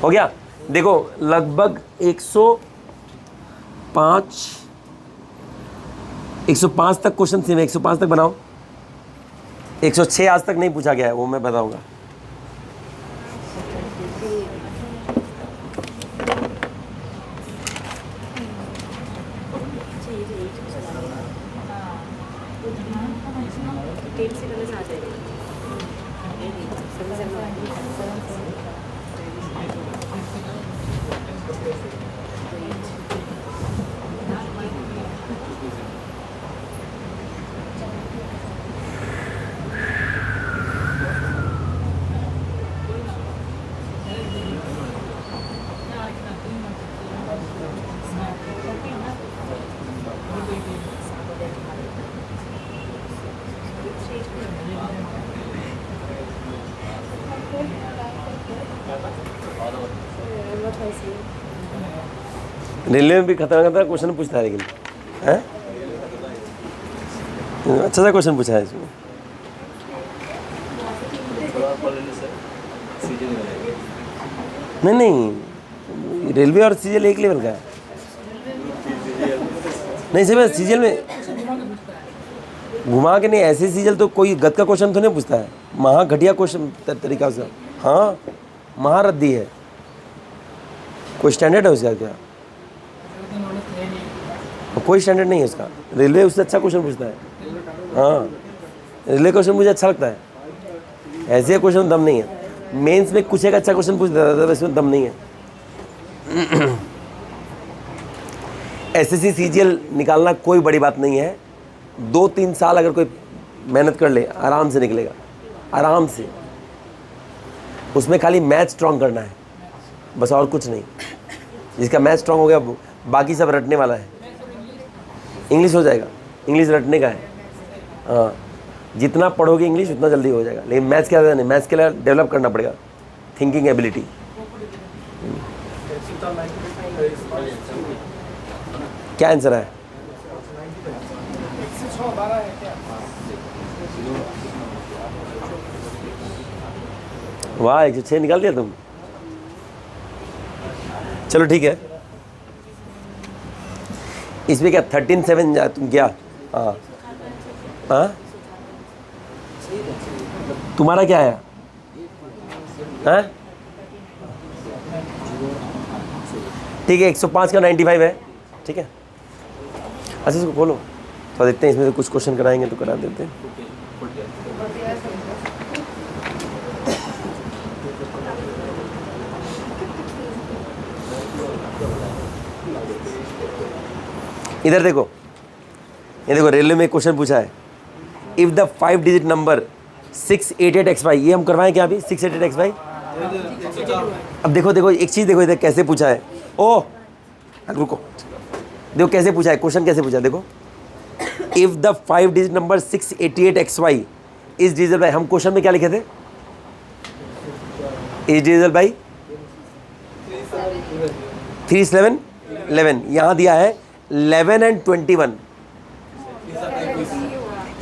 हो गया। देखो लगभग 105 तक क्वेश्चन थे। 105 तक बनाओ। 106 आज तक नहीं पूछा गया है, वो मैं बताऊंगा। रेलवे में भी खतरनाक क्वेश्चन पूछता है, लेकिन हैं अच्छा सा क्वेश्चन पूछा है इसमें। नहीं, रेलवे और सीजीएल एक लेवल का है। नहीं सर, सीजीएल में घुमा के नहीं, ऐसे सीजीएल तो कोई गद का क्वेश्चन तो नहीं पूछता है। महा घटिया क्वेश्चन तरीका से। हाँ, महारद्दी है। कोई स्टैंडर्ड है उसका क्या? कोई स्टैंडर्ड नहीं है उसका। रेलवे उससे अच्छा क्वेश्चन पूछता है। हाँ, रेलवे क्वेश्चन मुझे अच्छा लगता है। ऐसे क्वेश्चन दम नहीं है। मेंस में कुछ एक अच्छा क्वेश्चन पूछ देता था, इसमें दम नहीं है। एसएससी सीजीएल निकालना कोई बड़ी बात नहीं है। 2-3 साल अगर कोई मेहनत कर ले, आराम से निकलेगा, आराम से। उसमें खाली मैथ स्ट्रॉन्ग करना है। बस और कुछ नहीं। जिसका मैथ स्ट्रांग हो गया बाकी सब रटने वाला है। इंग्लिश हो जाएगा, इंग्लिश रटने का है। हाँ, जितना पढ़ोगे इंग्लिश उतना जल्दी हो जाएगा, लेकिन मैथ्स क्या नहीं, मैथ्स के लिए डेवलप करना पड़ेगा थिंकिंग एबिलिटी। क्या आंसर है? वाह, 106 निकाल दिया तुम। चलो ठीक है, इसमें क्या 13/7 जा तुम क्या? हाँ हाँ, तुम्हारा क्या है? हाँ ठीक है, 105 का 95 है। ठीक है, अच्छा इसको खोलो तो देखते हैं, इसमें से कुछ क्वेश्चन कराएंगे तो करा देते हैं। इधर देखो, ये देखो रेलवे में क्वेश्चन पूछा है, if the 5 digit number 688XY, ये हम करवाएं क्या अभी 688XY? अब देखो देखो एक चीज़ देखो इधर कैसे पूछा है। ओ रुको, देखो कैसे पूछा है, क्वेश्चन कैसे पूछा है देखो, if the 5 digit number 688XY is divisible by, हम क्वेश्चन में क्या लिखे थे? इज डिविजिबल बाय 3 7 11, यहाँ दिया है 11 and 21।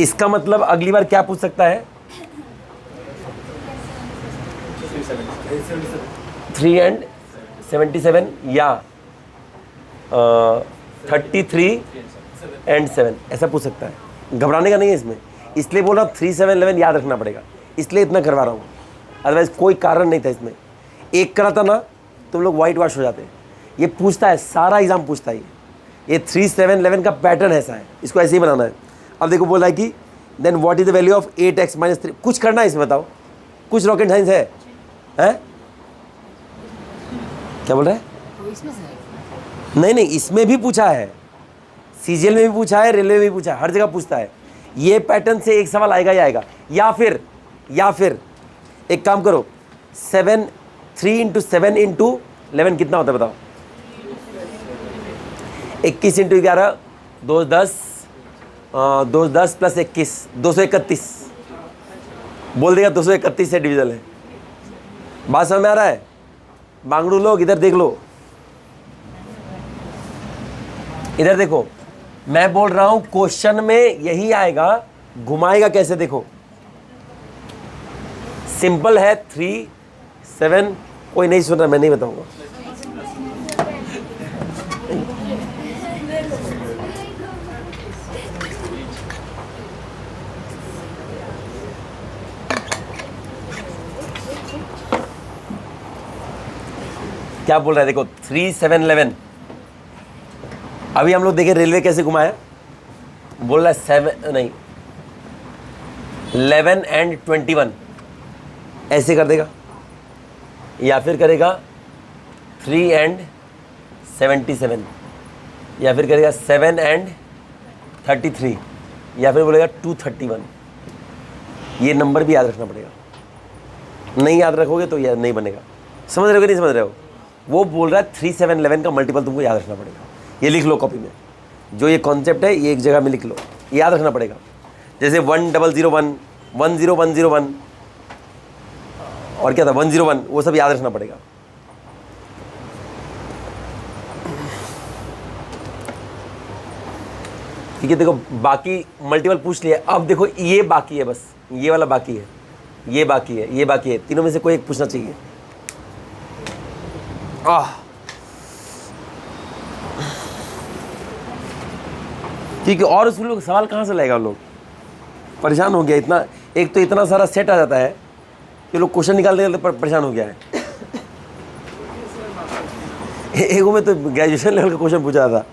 इसका मतलब अगली बार क्या पूछ सकता है? 3 and 77 या 33 and 7, ऐसा पूछ सकता है। घबराने का नहीं है इसमें, इसलिए बोल रहा हूँ 3 7 11 याद रखना पड़ेगा, इसलिए इतना करवा रहा हूँ, अदरवाइज कोई कारण नहीं था इसमें। एक कराता ना तुम लोग वाइट वॉश हो जाते। ये पूछता है, सारा एग्जाम पूछता है ये 3 7 11 का पैटर्न ऐसा है, इसको ऐसे ही बनाना है। अब देखो बोला है कि then what is the value of 8x - 3, कुछ करना है इसमें, बताओ कुछ रॉकेट साइंस है? क्या बोल रहा है? नहीं नहीं, इसमें भी पूछा है, सीजीएल में भी पूछा है, रेलवे में भी पूछा है, हर जगह पूछता है। ये पैटर्न से एक सवाल आएगा ही आएगा। या फिर एक काम करो, 3 × 7 × 11 कितना होता है बताओ? 21 × 11 2 10 + 21 231, बोल देगा 231 से डिविजन है। बात समझ में आ रहा है? बांगड़ू लोग इधर देख लो, इधर देखो, मैं बोल रहा हूं क्वेश्चन में यही आएगा, घुमाएगा कैसे देखो, सिंपल है 3 7, कोई नहीं सुन रहा, मैं नहीं बताऊंगा। क्या बोल रहा है देखो, 3 7 11। अभी हम लोग देखें रेलवे कैसे घुमाया, बोल रहा है 7 नहीं 11 and 21, ऐसे कर देगा। या फिर करेगा 3 and 77, या फिर करेगा 7 and 33, या फिर बोलेगा 231। ये नंबर भी याद रखना पड़ेगा, नहीं याद रखोगे तो यह नहीं बनेगा। समझ रहे हो कि नहीं समझ रहे हो? वो बोल रहा है 3 7 11 का मल्टीपल तुमको याद रखना पड़ेगा। ये लिख लो कॉपी में, जो ये कॉन्सेप्ट है ये एक जगह में लिख लो, याद रखना पड़ेगा। जैसे 1001 10101 और क्या था 101, वो सब याद रखना पड़ेगा। ठीक है, देखो बाकी मल्टीपल पूछ लिया, अब देखो ये बाकी है, बस ये वाला बाकी है, ये बाकी है, ये बाकी है, तीनों में से कोई एक पूछना चाहिए। ठीक है, और उसमें लोग सवाल कहाँ से लाएगा? लोग परेशान हो गया इतना, एक तो इतना सारा सेट आ जाता है कि लोग क्वेश्चन निकालने के लिए परेशान हो गया है। एक में तो ग्रेजुएशन लेवल का क्वेश्चन पूछा था।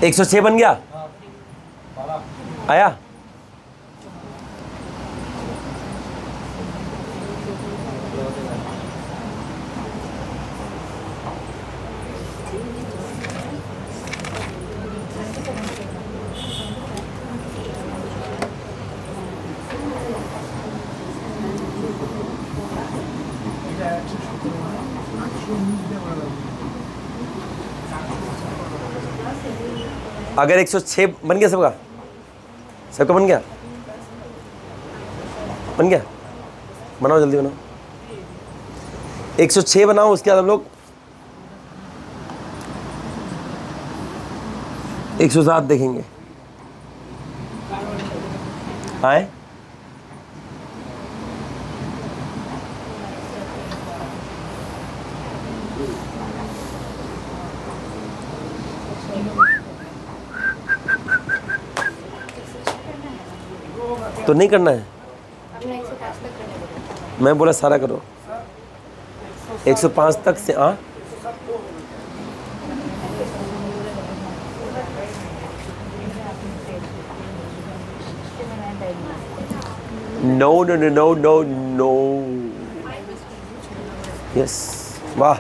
106 बन गया, आया? अगर 106 बन गया सबका, सबका बन गया, बन गया, बनाओ जल्दी बनाओ। 106 बनाओ, उसके बाद हम लोग 107 देखेंगे। आए? तो नहीं करना है, मैं बोला सारा करो 105 तक से। हाँ no no no no no no, yes, वाह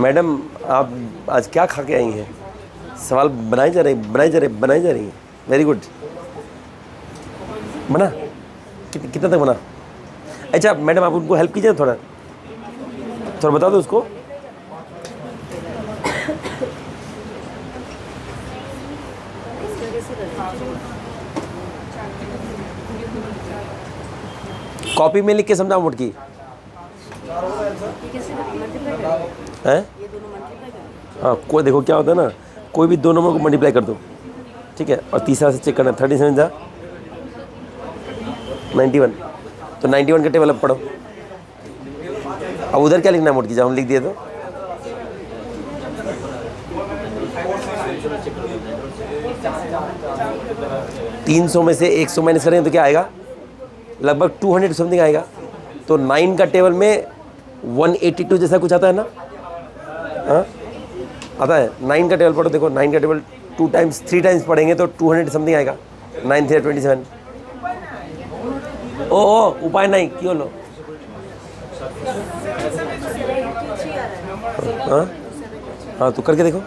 मैडम, आप आज क्या खा के आई हैं? सवाल बनाई जा रही, बनाई जा रही, बनाई जा रही है। वेरी गुड, बना कितना तक बना? अच्छा मैडम, आप उनको हेल्प कीजिए, थोड़ा थोड़ा बता दो उसको। कॉपी में लिख के समझाओ मुटकी हैं? हाँ, कोई देखो क्या होता है ना, कोई भी दो नंबर को मल्टीप्लाई कर दो, ठीक है, और तीसरा से चेक करना। 37 जा 91, तो 91 का टेबल अब पढ़ो। अब उधर क्या लिखना है मोटकी, जब हम लिख दिए तो तीन 300 में से 100 माइनस करेंगे तो क्या आएगा? लगभग 200 समथिंग आएगा। तो 9 का टेबल में 182 जैसा कुछ आता है ना? हाँ आता है। 9 का टेबल पढ़ो, देखो 9 का टेबल 3 टाइम्स पढ़ेंगे तो 200 समथिंग आएगा। 9 3 27। ओ उपाय नहीं क्यों लो? हाँ हाँ, तो करके देखो।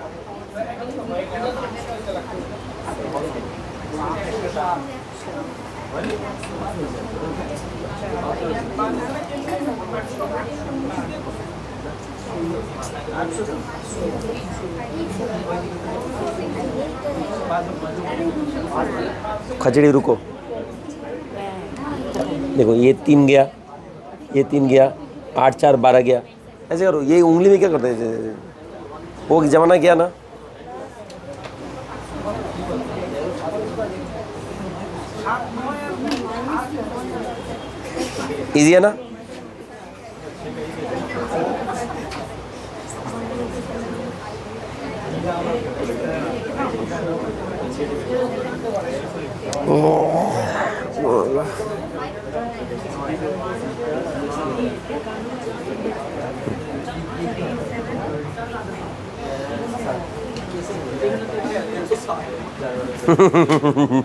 खचड़ी रुको, देखो ये 3 गया, ये 3 गया, 8 4 12 गया। ऐसे करो, ये उंगली में क्या करते हैं? वो जमाना गया ना। इजी है ना?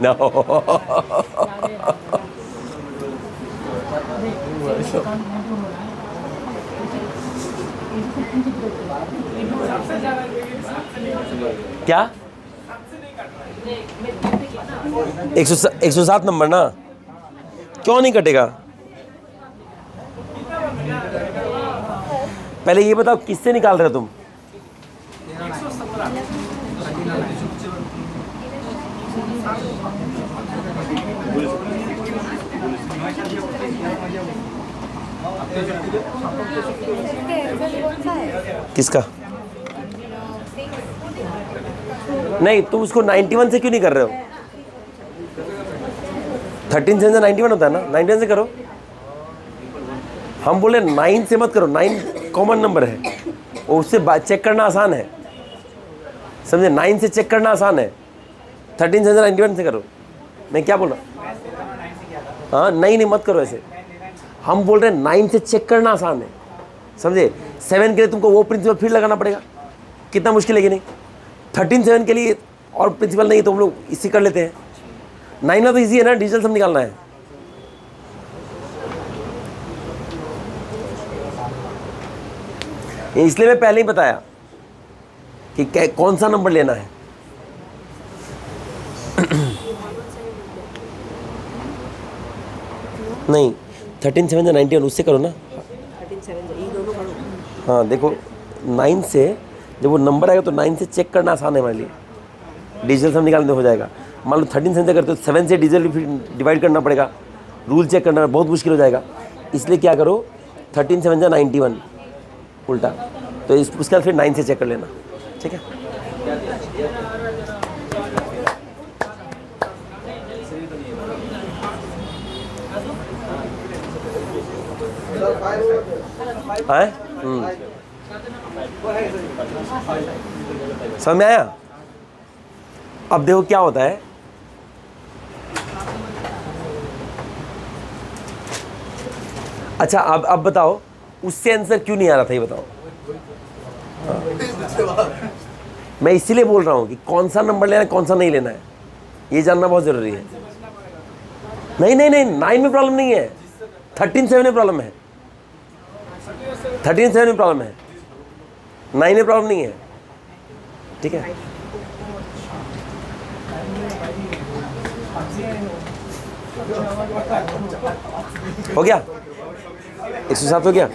No. क्या 107 नंबर ना, क्यों नहीं कटेगा? पहले ये बताओ किससे निकाल रहे हो तुम? किसका? नहीं, तुम उसको 91 से क्यों नहीं कर रहे हो? 13 से 91 होता है ना, 91 से करो। हम बोले 9 से मत करो, 9 कॉमन नंबर है और उससे चेक करना आसान है, समझे? 9 से चेक करना आसान है, 13 से 91 से करो। मैं क्या बोल रहा हूँ? हाँ, नहीं मत करो ऐसे। हम बोल रहे हैं 9 से चेक करना आसान है, समझे? 7 के लिए तुमको वो प्रिंसिपल फिर लगाना पड़ेगा, कितना मुश्किल है कि नहीं? 13 7 के लिए और प्रिंसिपल नहीं, तो हम लोग इसी कर लेते हैं। 9 में तो ईजी है ना, डिजिटल सम निकालना है। इसलिए मैं पहले ही बताया कि कौन सा नंबर लेना है। नहीं, 13 7 या 91 उससे करो ना। 13 7 ये दोनों करो। हाँ देखो, 9 से जब वो नंबर आएगा तो 9 से चेक करना आसान है हमारे लिए, डिजिटल सम निकालने हो जाएगा। मान लो 13 7 से करते हो, 7 से डिजिटल डिवाइड करना पड़ेगा, रूल चेक करना बहुत मुश्किल हो जाएगा। इसलिए क्या करो, 13 7 या 91 उल्टा, तो उसके बाद फिर 9 से चेक कर लेना, ठीक है? आए? समझ में आया? अब देखो क्या होता है, अच्छा अब बताओ उससे आंसर क्यों नहीं आ रहा था, ये बताओ। मैं इसीलिए बोल रहा हूं कि कौन सा नंबर लेना है, कौन सा नहीं लेना है, ये जानना बहुत जरूरी है। नहीं 9 में प्रॉब्लम नहीं है, 13 7 में प्रॉब्लम है, 13 7 में प्रॉब्लम है, 9 में प्रॉब्लम नहीं है, ठीक है? हो गया, 107 हो गया।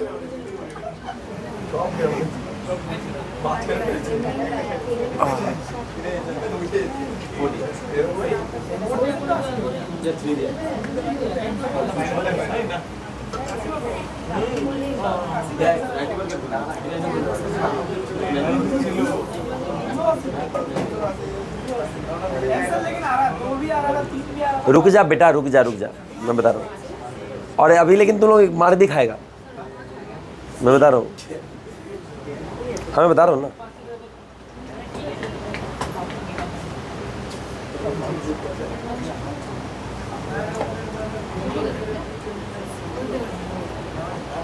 रुक जा बेटा, रुक जा, मैं बता रहा हूँ। और अभी लेकिन तुम लोग मार भी खाएगा, मैं बता रहा हूँ, मैं बता रहा हूँ ना।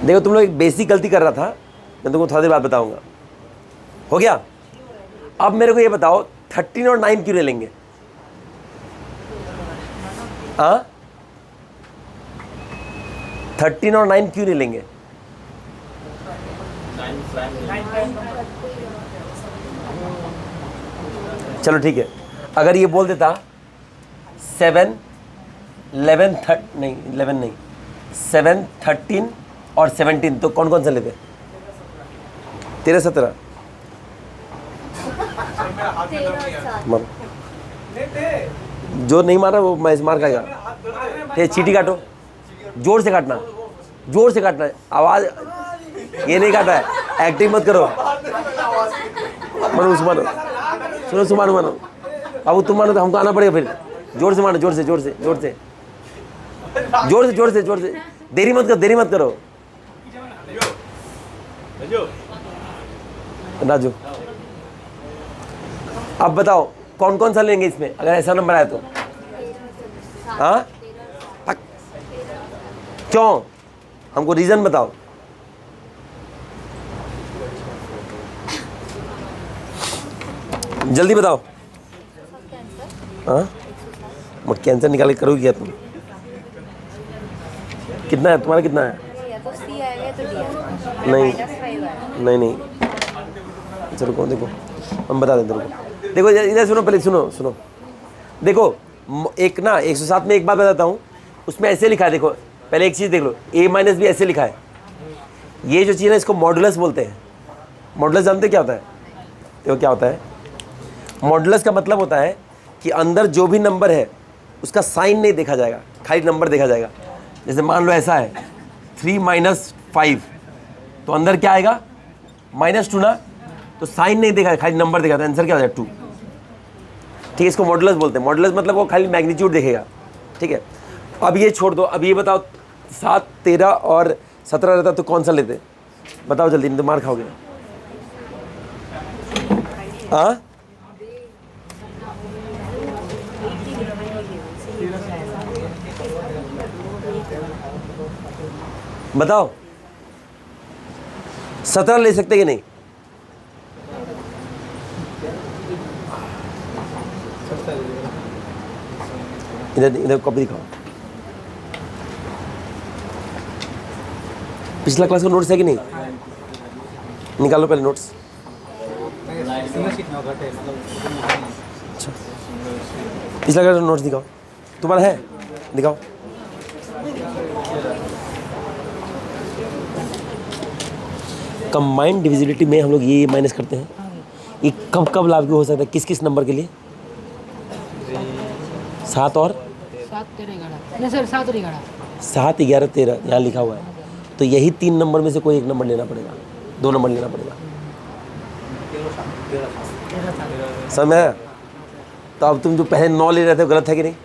देखो तुम लोग एक बेसिक गलती कर रहा था, मैं तुमको थोड़ी देर बाद बताऊंगा। हो गया? अब मेरे को ये बताओ 13 और 9 क्यों ले लेंगे? हाँ, 13 और 9 क्यों नहीं लेंगे? चलो ठीक है, अगर ये बोल देता 7 11 7 13 और 17, तो कौन कौन सा लेते? 13 17 मारो, जो नहीं मारा वो मैं मार खाएगा। ठीक, चीटी काटो, जोर से काटना, जोर से काटना, आवाज ये नहीं काटा है, एक्टिंग मत करो। मानो सुमानो, सुनो सुमानो मानो, बाबू तुम मानो तो हमको आना पड़ेगा फिर। जोर से मानो, जोर से जोर से जोर से जोर से जोर से जोर से, देरी मत करो, देरी मत करो। राजू अब बताओ कौन कौन सा लेंगे इसमें, अगर ऐसा नंबर आया तो? हाँ, क्यों? हमको रीजन बताओ। जल्दी बताओ। हाँ, मुझ कैंसर निकाल के करोगी क्या तुम? कितना है तुम्हारा, कितना है? या तो सी आएगा या तो डी आएगा। नहीं -5 आएगा। नहीं, चलो कौन, देखो हम बता देते हैं। देखो इधर सुनो, पहले सुनो। देखो एक ना 107 में एक बात बताता हूँ, उसमें ऐसे लिखा है, देखो पहले एक चीज़ देख लो, A- भी ऐसे लिखा है। ये जो चीज़ है इसको मॉडुलस बोलते हैं। मॉडुलस जानते क्या होता है? देखो क्या होता है, मॉडुलस का मतलब होता है कि अंदर जो भी नंबर है उसका साइन नहीं देखा जाएगा, खाली नंबर देखा जाएगा। जैसे मान लो ऐसा है 3 - 5, तो अंदर क्या आएगा? -2 ना, तो साइन नहीं देखा, खाली नंबर देखा, तो आंसर क्या हो जाएगा? 2। ठीक है, इसको मॉडुलस बोलते हैं। मॉडुलस मतलब वो खाली मैग्नीट्यूड देखेगा, ठीक है। अब ये छोड़ दो, अब ये बताओ 7, 13 और 17 रहता तो कौन सा लेते? बताओ जल्दी, नहीं तो मार खाओगे। हाँ, बताओ 17 ले सकते कि नहीं? इधर इधर कॉपी दिखाओ। पिछला क्लास का नोट्स है कि नहीं? निकालो पहले नोट्स। अच्छा, पिछला क्लास का नोट्स दिखाओ, तुम्हारा है? दिखाओ। कंबाइंड डिविजिबिलिटी में हम लोग ये माइनस करते हैं। ये कब कब लागू हो सकता है, किस किस नंबर के लिए? 7 और 7, 13, 11 नहीं सर, 7 और 11। 7, 11, 13 यहाँ लिखा हुआ है। तो यही 3 नंबर में से कोई एक नंबर लेना पड़ेगा, 2 नंबर लेना पड़ेगा। समझ में आया? तो अब तुम जो पहले 9 ले रहे थे गलत है कि नहीं?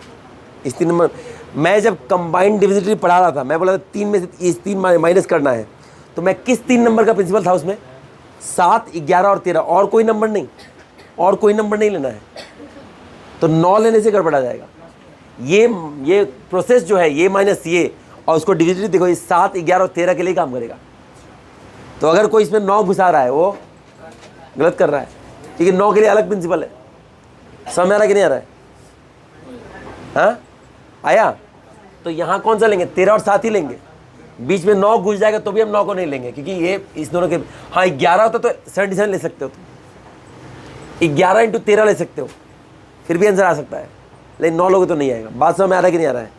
इस 3 नंबर, मैं जब कंबाइंड डिविजिबिलिटी पढ़ा रहा था, मैं बोला था 3 में से इस 3 माइनस करना है, तो मैं किस 3 नंबर का प्रिंसिपल था उसमें? 7, 11 और 13, और कोई नंबर नहीं, और कोई नंबर नहीं लेना है। तो 9 लेने से गड़बड़ा जाएगा। ये प्रोसेस जो है, ये माइनस ये, और उसको डिविजिबिलिटी देखो, ये 7, 11 और 13 के लिए काम करेगा। तो अगर कोई इसमें 9 घुसा रहा है वो गलत कर रहा है, क्योंकि 9 के लिए अलग प्रिंसिपल है। समझ में आ रहा है कि नहीं आ रहा है? हाँ, आया? तो यहाँ कौन सा लेंगे? 13 और 7 ही लेंगे। बीच में 9 घुस जाएगा तो भी हम 9 को नहीं लेंगे, क्योंकि ये इस दोनों के, हाँ 11 होता तो 77 ले सकते हो तुम, 11 × 13 ले सकते हो, फिर भी आंसर आ सकता है। लेकिन 9 लोगे तो नहीं आएगा। बात समझ में आ रहा है कि नहीं आ रहा है?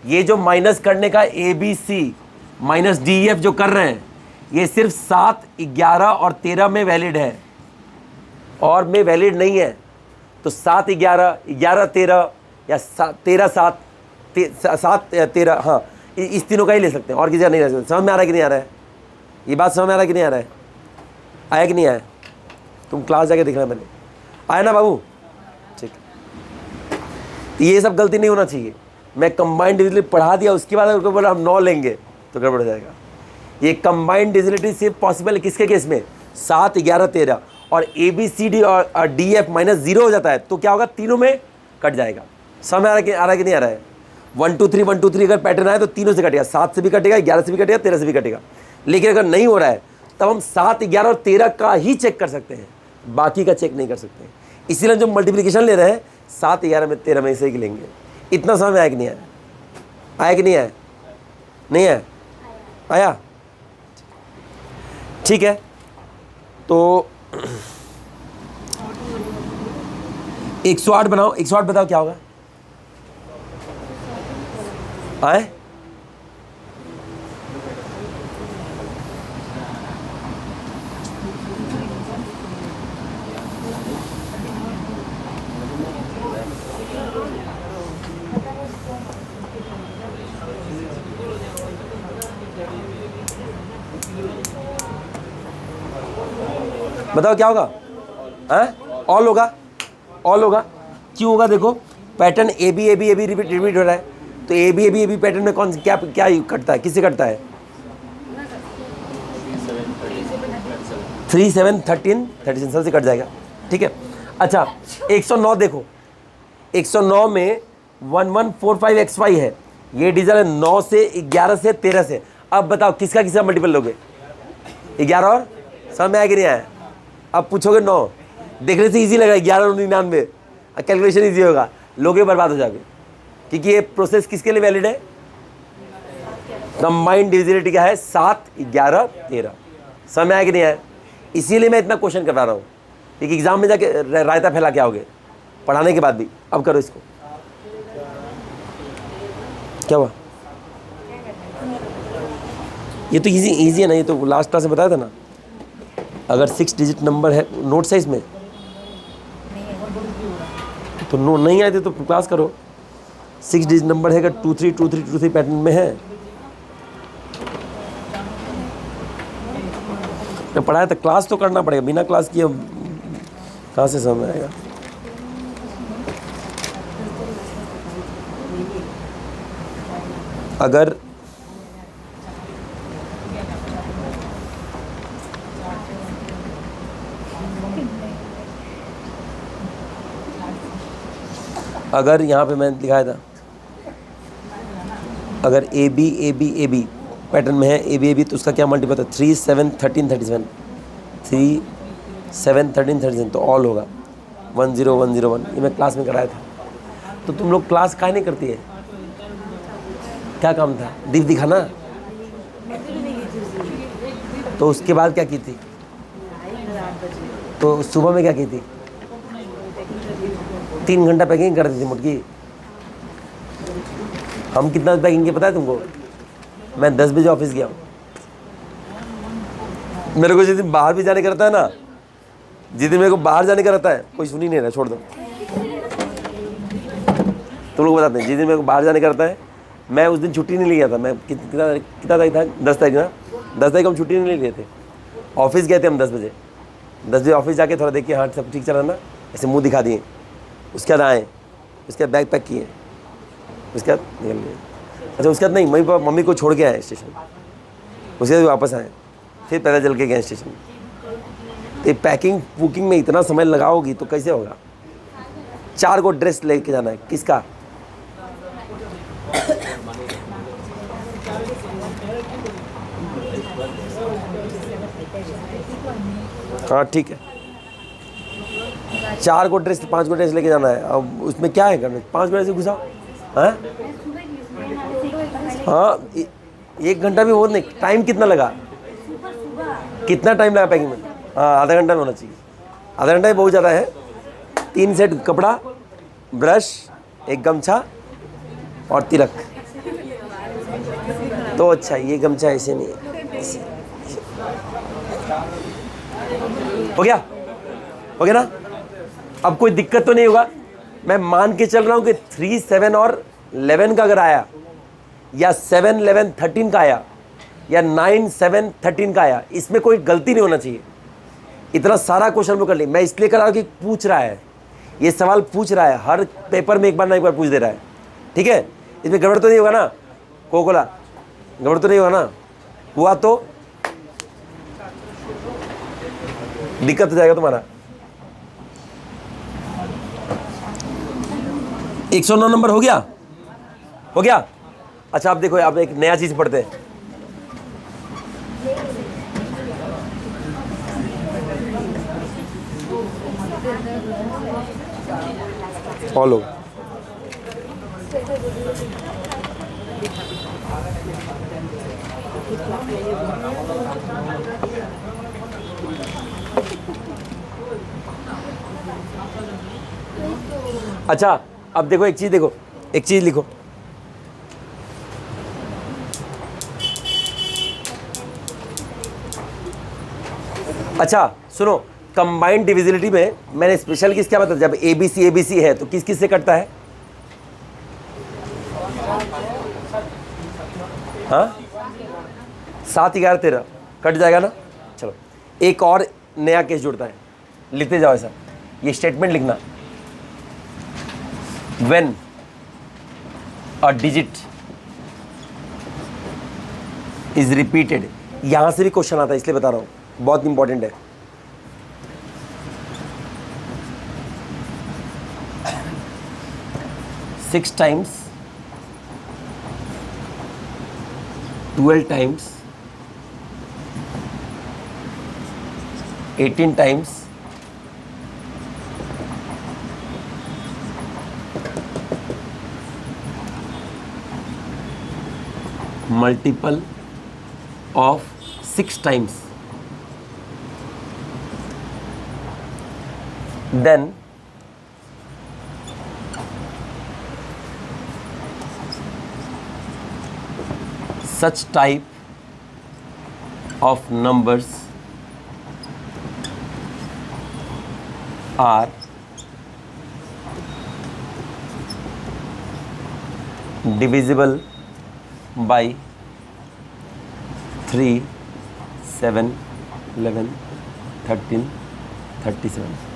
ये जो माइनस करने का ABC माइनस DEF जो कर रहे हैं, ये सिर्फ 7, 11 और 13 में वैलिड है, और में वैलिड नहीं है। तो 7, 11, 11, 13 या 13, 7, 13, हाँ इस तीनों का ही ले सकते हैं, और किसी का नहीं ले सकते। समझ में आ रहा है कि नहीं आ रहा है? ये बात समझ में आ रहा है कि नहीं आ रहा है? आया कि नहीं आया? तुम क्लास जाके देखना मैंने, आया ना बाबू? ठीक, ये सब गलती नहीं होना चाहिए। मैं कंबाइंड डिविजिबिलिटी पढ़ा दिया, उसके बाद उनको बोला हम 9 लेंगे तो गड़बड़ जाएगा। ये कंबाइंड डिविजिबिलिटी सिर्फ पॉसिबल है किसके केस में? 7, 11, 13, और ABCD और DF -0 हो जाता है तो क्या होगा? तीनों में कट जाएगा। समझ आ रहा है कि नहीं आ रहा है? 1 2 3 1 2 3 अगर पैटर्न आए तो तीनों से कटेगा, 7 से भी कटेगा, 11 से भी कटेगा, 13 से भी कटेगा। लेकिन अगर नहीं हो रहा है तब हम 7, 11 और 13 का ही चेक कर सकते हैं, बाकी का चेक नहीं कर सकते। इसीलिए जो मल्टीप्लिकेशन ले रहे हैं 7, 11 में 13 में से ही लेंगे। इतना समझ में आया कि नहीं आया? आया कि नहीं आया? नहीं आया? आया? ठीक है, तो 108 बनाओ। 108 बताओ क्या होगा? आए? बताओ क्या होगा? ऑल होगा, ऑल होगा। क्यों होगा? देखो पैटर्न AB रिपीट हो रहा है, तो AB पैटर्न में कौन क्या क्या कटता है, किससे कटता है? 3 7 13 37 से कट जाएगा। ठीक है, अच्छा 109 देखो, 109 में 1145XY है, ये डिजिटल है 9 से 11 से 13 से। अब बताओ किसका किसका मल्टीपल लोगे? 11 और, समझ में आया कि नहीं आया? अब पूछोगे 9, देखने से इजी लगा 11 और 99, कैलकुलेशन इजी होगा, लोगे बर्बाद हो जाओगे, क्योंकि ये प्रोसेस किसके लिए वैलिड है? कंबाइंड डिविजिबिलिटी क्या है? 7, 11, 13। समझ में आया कि नहीं आया? इसीलिए मैं इतना क्वेश्चन करवा रहा हूँ, क्योंकि एग्जाम में जाके रायता फैला के आओगे पढ़ाने के बाद भी। अब करो इसको, क्या हुआ? ये तो इजी है ना, ये तो लास्ट क्लास में बताया था ना। अगर 6 डिजिट नंबर है, नोट्स है इसमें तो नो नहीं आए थे तो क्लास करो। 6 डिजिट नंबर है, अगर 2 3 2 3 2 3 पैटर्न में है। मैं पढ़ाया था, क्लास तो करना पड़ेगा, बिना क्लास किए कहाँ से समझ आएगा? अगर अगर यहाँ पे मैंने दिखाया था, अगर ए बी पैटर्न में है ए बी तो उसका क्या मल्टीपल होता है? 3 7 13 37, 3 7 13 37, तो ऑल होगा 1 0 1 0 1। ये मैं क्लास में कराया था। तो तुम लोग क्लास काहे नहीं करती है? क्या काम था? दीप दिखाना। तो उसके बाद क्या की थी? तो सुबह में क्या की थी? 3 घंटा पैकिंग करती थी मुटकी। हम कितना पैकिंग किया पता है तुमको? मैं 10 बजे ऑफिस गया हूँ। मेरे को जिस दिन बाहर भी जाने का रहता है ना, जिस दिन मेरे को बाहर जाने का रहता है, कोई सुन ही नहीं रहा, छोड़ दो। तुम लोग बताते हैं, जिस दिन मेरे को बाहर जाने का रहता है, मैं उस दिन छुट्टी नहीं लिया था। मैं कितना तारीख था? 10 तारीख ना। 10 तारीख हम छुट्टी नहीं लिए थे। ऑफिस गए थे हम 10 बजे। 10 बजे ऑफिस जाके थोड़ा देखिए हाँ सब ठीक चल रहा ना, ऐसे मुँह दिखा दिए। उसके बाद आए, उसके बाद बैग पैक किए, उसके बाद निकल गए। अच्छा उसके बाद नहीं, मम्मी को छोड़ के आए स्टेशन, उसके बाद वापस आए, फिर पैदल चल के गए स्टेशन। तो पैकिंग वुकिंग में इतना समय लगाओगी तो कैसे होगा? 4 को ड्रेस लेके जाना है, किसका? हाँ ठीक है, 4 को ड्रेस 5 को ड्रेस लेके जाना है। अब उसमें क्या है करने? 5 को ड्रेस घुसाओ। हाँ हाँ 1 घंटा भी बहुत नहीं। टाइम कितना लगा? कितना टाइम लगा पैकिंग में? हाँ आधा घंटा में होना चाहिए। आधा घंटा ही बहुत ज़्यादा है। 3 सेट कपड़ा, ब्रश, एक गमछा और तिलक। तो अच्छा ये गमछा ऐसे नहीं है, ऐसे। हो गया? हो गया ना? अब कोई दिक्कत तो नहीं होगा। मैं मान के चल रहा हूँ कि 3 7 और 11 का अगर आया, या 7 11 13 का आया, या 9 7 13 का आया, इसमें कोई गलती नहीं होना चाहिए। इतना सारा क्वेश्चन वो कर ली। मैं इसलिए कर रहा हूँ कि पूछ रहा है, ये सवाल पूछ रहा है, हर पेपर में एक बार ना एक बार पूछ दे रहा है। ठीक है, इसमें गड़बड़ तो नहीं होगा ना? कोकोला गड़बड़ तो नहीं होगा ना? हुआ तो दिक्कत हो जाएगा तुम्हारा। 109 नंबर हो गया? हो गया? अच्छा अब देखो, आप एक नया चीज पढ़ते हैं। फॉलो। अच्छा अब देखो, एक चीज देखो, एक चीज लिखो। अच्छा सुनो, कंबाइंड डिविजिबिलिटी में मैंने स्पेशल किस क्या बताया? जब एबीसी है तो किस किस से कटता है? हाँ 7 11 13 कट जाएगा ना। चलो एक और नया केस जुड़ता है, लिखते जाओ ऐसा। ये स्टेटमेंट लिखना, when a digit is repeated. यहां से भी क्वेश्चन आता है, इसलिए बता रहा हूं, बहुत इंपॉर्टेंट है। Six times, 12 times, 18 times, multiple of 6 times, then such type of numbers are divisible by 3 7 11 13 37।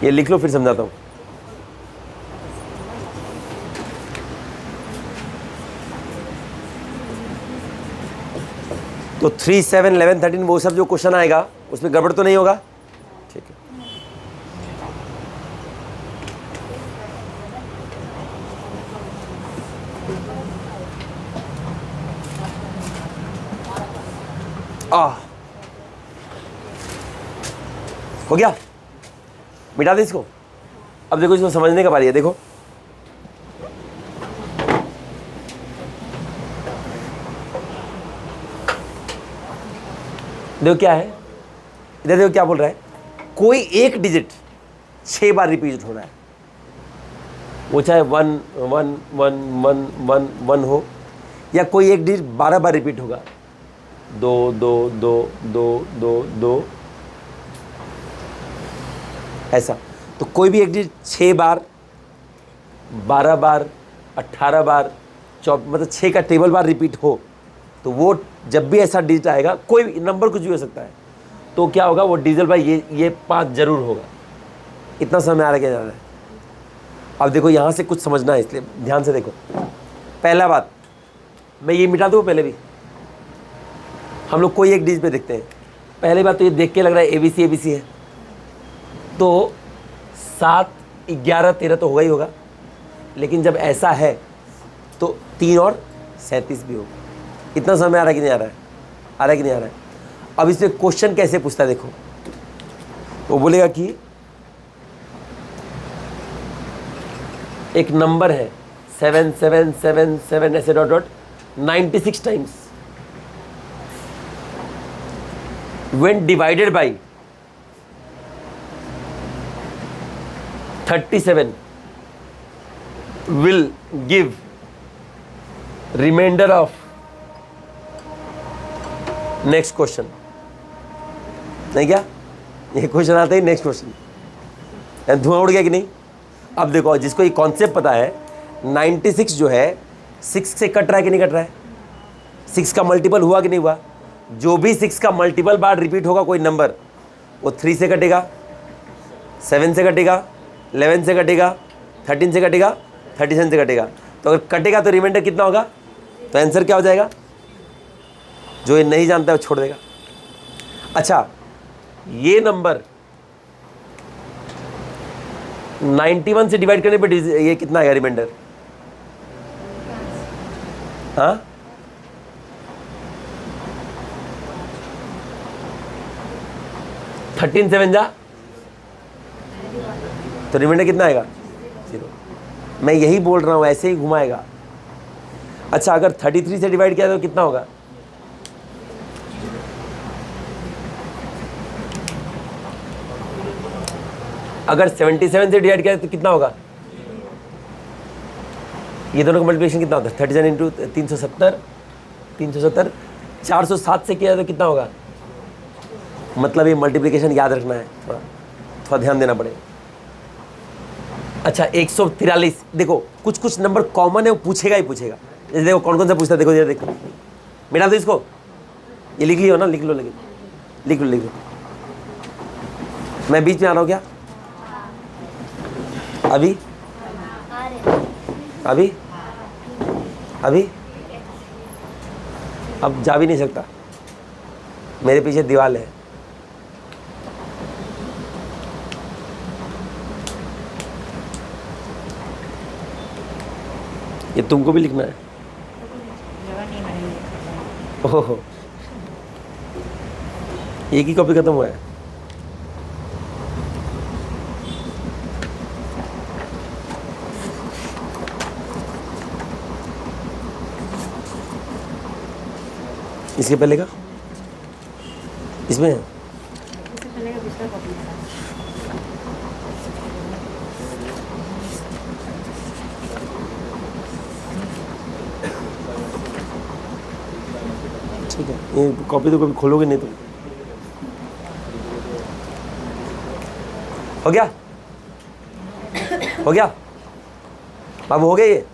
ये लिख लो, फिर समझाता हूँ। तो 3, 7, 11, 13 वो सब जो क्वेश्चन आएगा उसमें गड़बड़ तो नहीं होगा? ठीक है। हो गया, मिटा दे इसको। अब देखो इसको समझने का बारी है। देखो देखो क्या है इधर, देखो क्या बोल रहा है, कोई एक डिजिट 6 बार रिपीट हो रहा है, वो चाहे 1 1 1 1 1 1 हो, या कोई एक डिजिट 12 बार रिपीट होगा, 2 2 2 2 2 2 ऐसा। तो कोई भी एक डिजिट 6 बार, 12 बार, 18 बार, मतलब 6 का टेबल बार रिपीट हो, तो वो जब भी ऐसा डिजिट आएगा, कोई भी नंबर कुछ भी हो सकता है, तो क्या होगा, वो डीजल भाई ये 5 जरूर होगा। इतना समय आ रहा क्या जा रहा है? अब देखो यहाँ से कुछ समझना है, इसलिए ध्यान से देखो। पहला बात, मैं ये मिटा दूँ पहले भी, हम लोग कोई एक डिजिट पे देखते हैं। पहली बात तो ये देख के लग रहा है ABC ABC है, तो 7 11 13 तो होगा ही होगा, लेकिन जब ऐसा है तो 3 और 37 भी होगा। इतना समय आ रहा है कि नहीं आ रहा है? आ रहा है कि नहीं आ रहा है? अब इसमें क्वेश्चन कैसे पूछता है देखो, वो बोलेगा कि एक नंबर है 7 7 7 7 ऐसे dot dot 96 times, when divided by 37 will give remainder of next question. नहीं क्या, ये क्वेश्चन आता है नेक्स्ट क्वेश्चन, धुआं उड़ गया कि नहीं? अब देखो, जिसको ये कॉन्सेप्ट पता है, 96 जो है 6 से कट रहा है कि नहीं कट रहा है? 6 का मल्टीपल हुआ कि नहीं हुआ? जो भी 6 का मल्टीपल बार रिपीट होगा कोई नंबर, वो 3 से कटेगा, 7 से कटेगा, 11 से कटेगा, 13 से कटेगा, 37 से कटेगा। तो अगर कटेगा तो रिमाइंडर कितना होगा? तो आंसर क्या हो जाएगा? जो ये नहीं जानता है वो छोड़ देगा। अच्छा, ये नंबर 91 से डिवाइड करने पे ये कितना आएगा रिमाइंडर? हाँ, थर्टीन 7 जा, तो रिमाइंडर कितना आएगा? 0। मैं यही बोल रहा हूँ, ऐसे ही घुमाएगा। अच्छा, अगर 33 से डिवाइड किया तो कितना होगा? अगर 77 से डिवाइड किया तो कितना होगा? ये दोनों का मल्टीप्लिकेशन कितना होता है? 37 इंटू 370, 370, 407 से किया तो कितना होगा? मतलब ये मल्टीप्लिकेशन याद रखना है, थोड़ा ध्यान देना पड़ेगा। अच्छा, 143, देखो कुछ कुछ नंबर कॉमन है, वो पूछेगा ही पूछेगा। जैसे देखो कौन कौन सा पूछता है, देखो जरा देखो, मिटा दो इसको, ये लिख लियो ना, लिख लो, लेकिन लिख लो लिख लो। मैं बीच में आ रहा हूँ क्या? अभी अभी अभी अब जा भी नहीं सकता, मेरे पीछे दीवार है। ये तुमको भी लिखना है? ओहो, एक ही कॉपी खत्म हुआ है। इसके पहले का इसमें है? इससे पहले का दूसरा कॉपी था। ठीक है, ये कॉपी तो कभी खोलोगे नहीं तुम। हो गया? हो गया? अब हो गया ये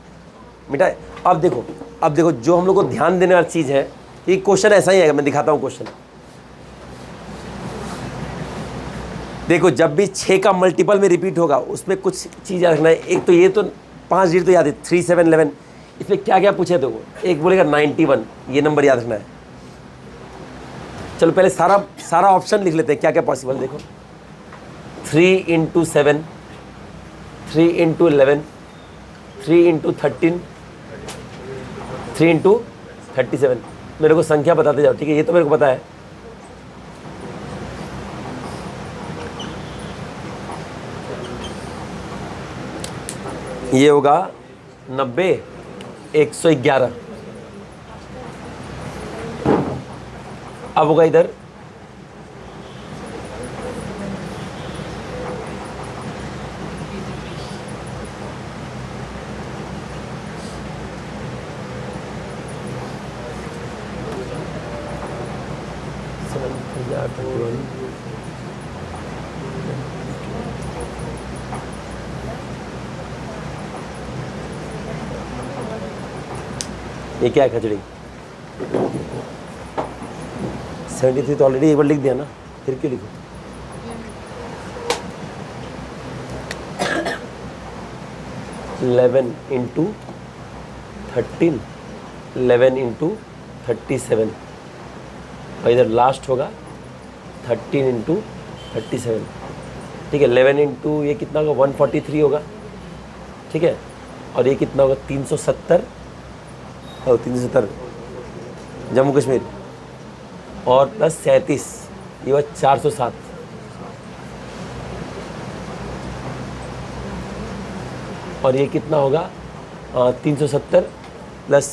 मिटाए। अब देखो जो हम लोग को ध्यान देने वाली चीज़ है, ये क्वेश्चन ऐसा ही है, मैं दिखाता हूँ क्वेश्चन। देखो जब भी 6 का मल्टीपल में रिपीट होगा उसमें कुछ चीज़ याद रखना है। एक तो ये तो 5 डिजिट तो याद है, 3 7 11। इसमें क्या क्या पूछे थे वो, एक बोलेगा 91, ये नंबर याद रखना है। चलो पहले सारा ऑप्शन लिख लेते हैं क्या क्या पॉसिबल। देखो 3 × 7, 3 × 11, 3 × 13, 3 × 37। मेरे को संख्या बताते जाओ, ठीक है, ये तो मेरे को पता है। ये होगा 90, 111। अब होगा इधर 7,021। ये क्या है खचड़ी? 73 तो ऑलरेडी एक बार लिख दिया ना, फिर क्यों लिखो? (11 × 13, 11 × 37, और इधर लास्ट होगा 13 × 37, ठीक है। 11 × ये कितना होगा, 143 होगा, ठीक है। और ये कितना होगा, 370 और 370 जम्मू कश्मीर, और प्लस 37, ये हुआ 407। और ये कितना होगा, 370 प्लस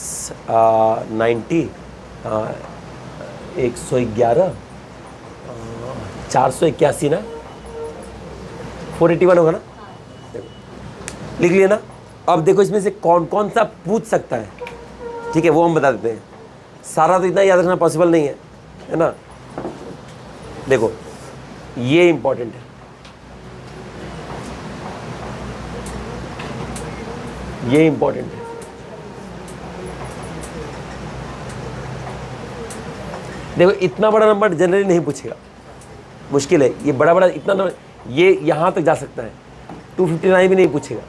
90, 111, 481 ना, 481 होगा ना, लिख लिया ना। अब देखो इसमें से कौन कौन सा पूछ सकता है, ठीक है, वो हम बता देते हैं। सारा तो इतना याद रखना पॉसिबल नहीं है ना। देखो ये इंपॉर्टेंट है, ये इंपॉर्टेंट है। देखो इतना बड़ा नंबर जनरली नहीं पूछेगा, मुश्किल है। ये बड़ा बड़ा इतना नंबर, ये यहाँ तक जा सकता है। 259 भी नहीं पूछेगा।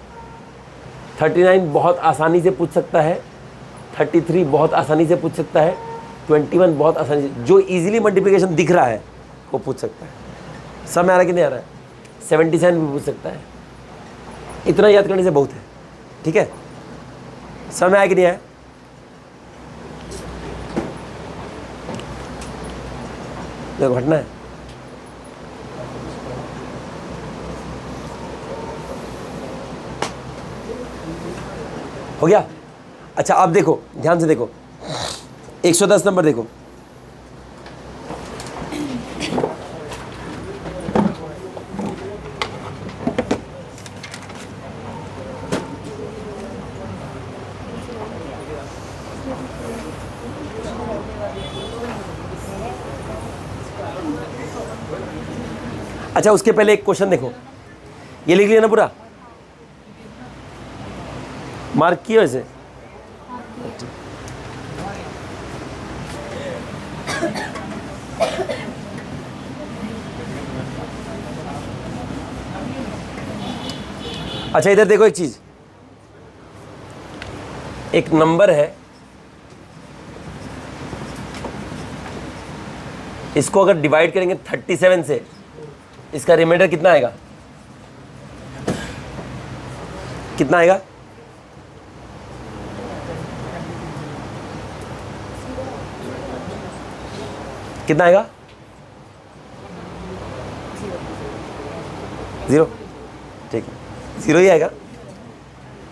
39 बहुत आसानी से पूछ सकता है, 33 बहुत आसानी से पूछ सकता है, 21 बहुत आसानी से, जो इजीली मल्टीप्लिकेशन दिख रहा है वो पूछ सकता है। सब में आ रहा है कि नहीं आ रहा है? 77 भी पूछ सकता है। इतना याद करने से बहुत है, ठीक है। सब में आया कि नहीं आया? देखो हटना है। हो गया? अच्छा अब देखो ध्यान से देखो, 110 नंबर देखो। अच्छा उसके पहले एक क्वेश्चन देखो, ये लिख लिया ना पूरा, मार्क किया वैसे। अच्छा इधर देखो एक चीज, एक नंबर है, इसको अगर डिवाइड करेंगे 37 से, इसका रिमाइंडर कितना आएगा? कितना आएगा? कितना आएगा? 0, ठीक है, 0 ही आएगा।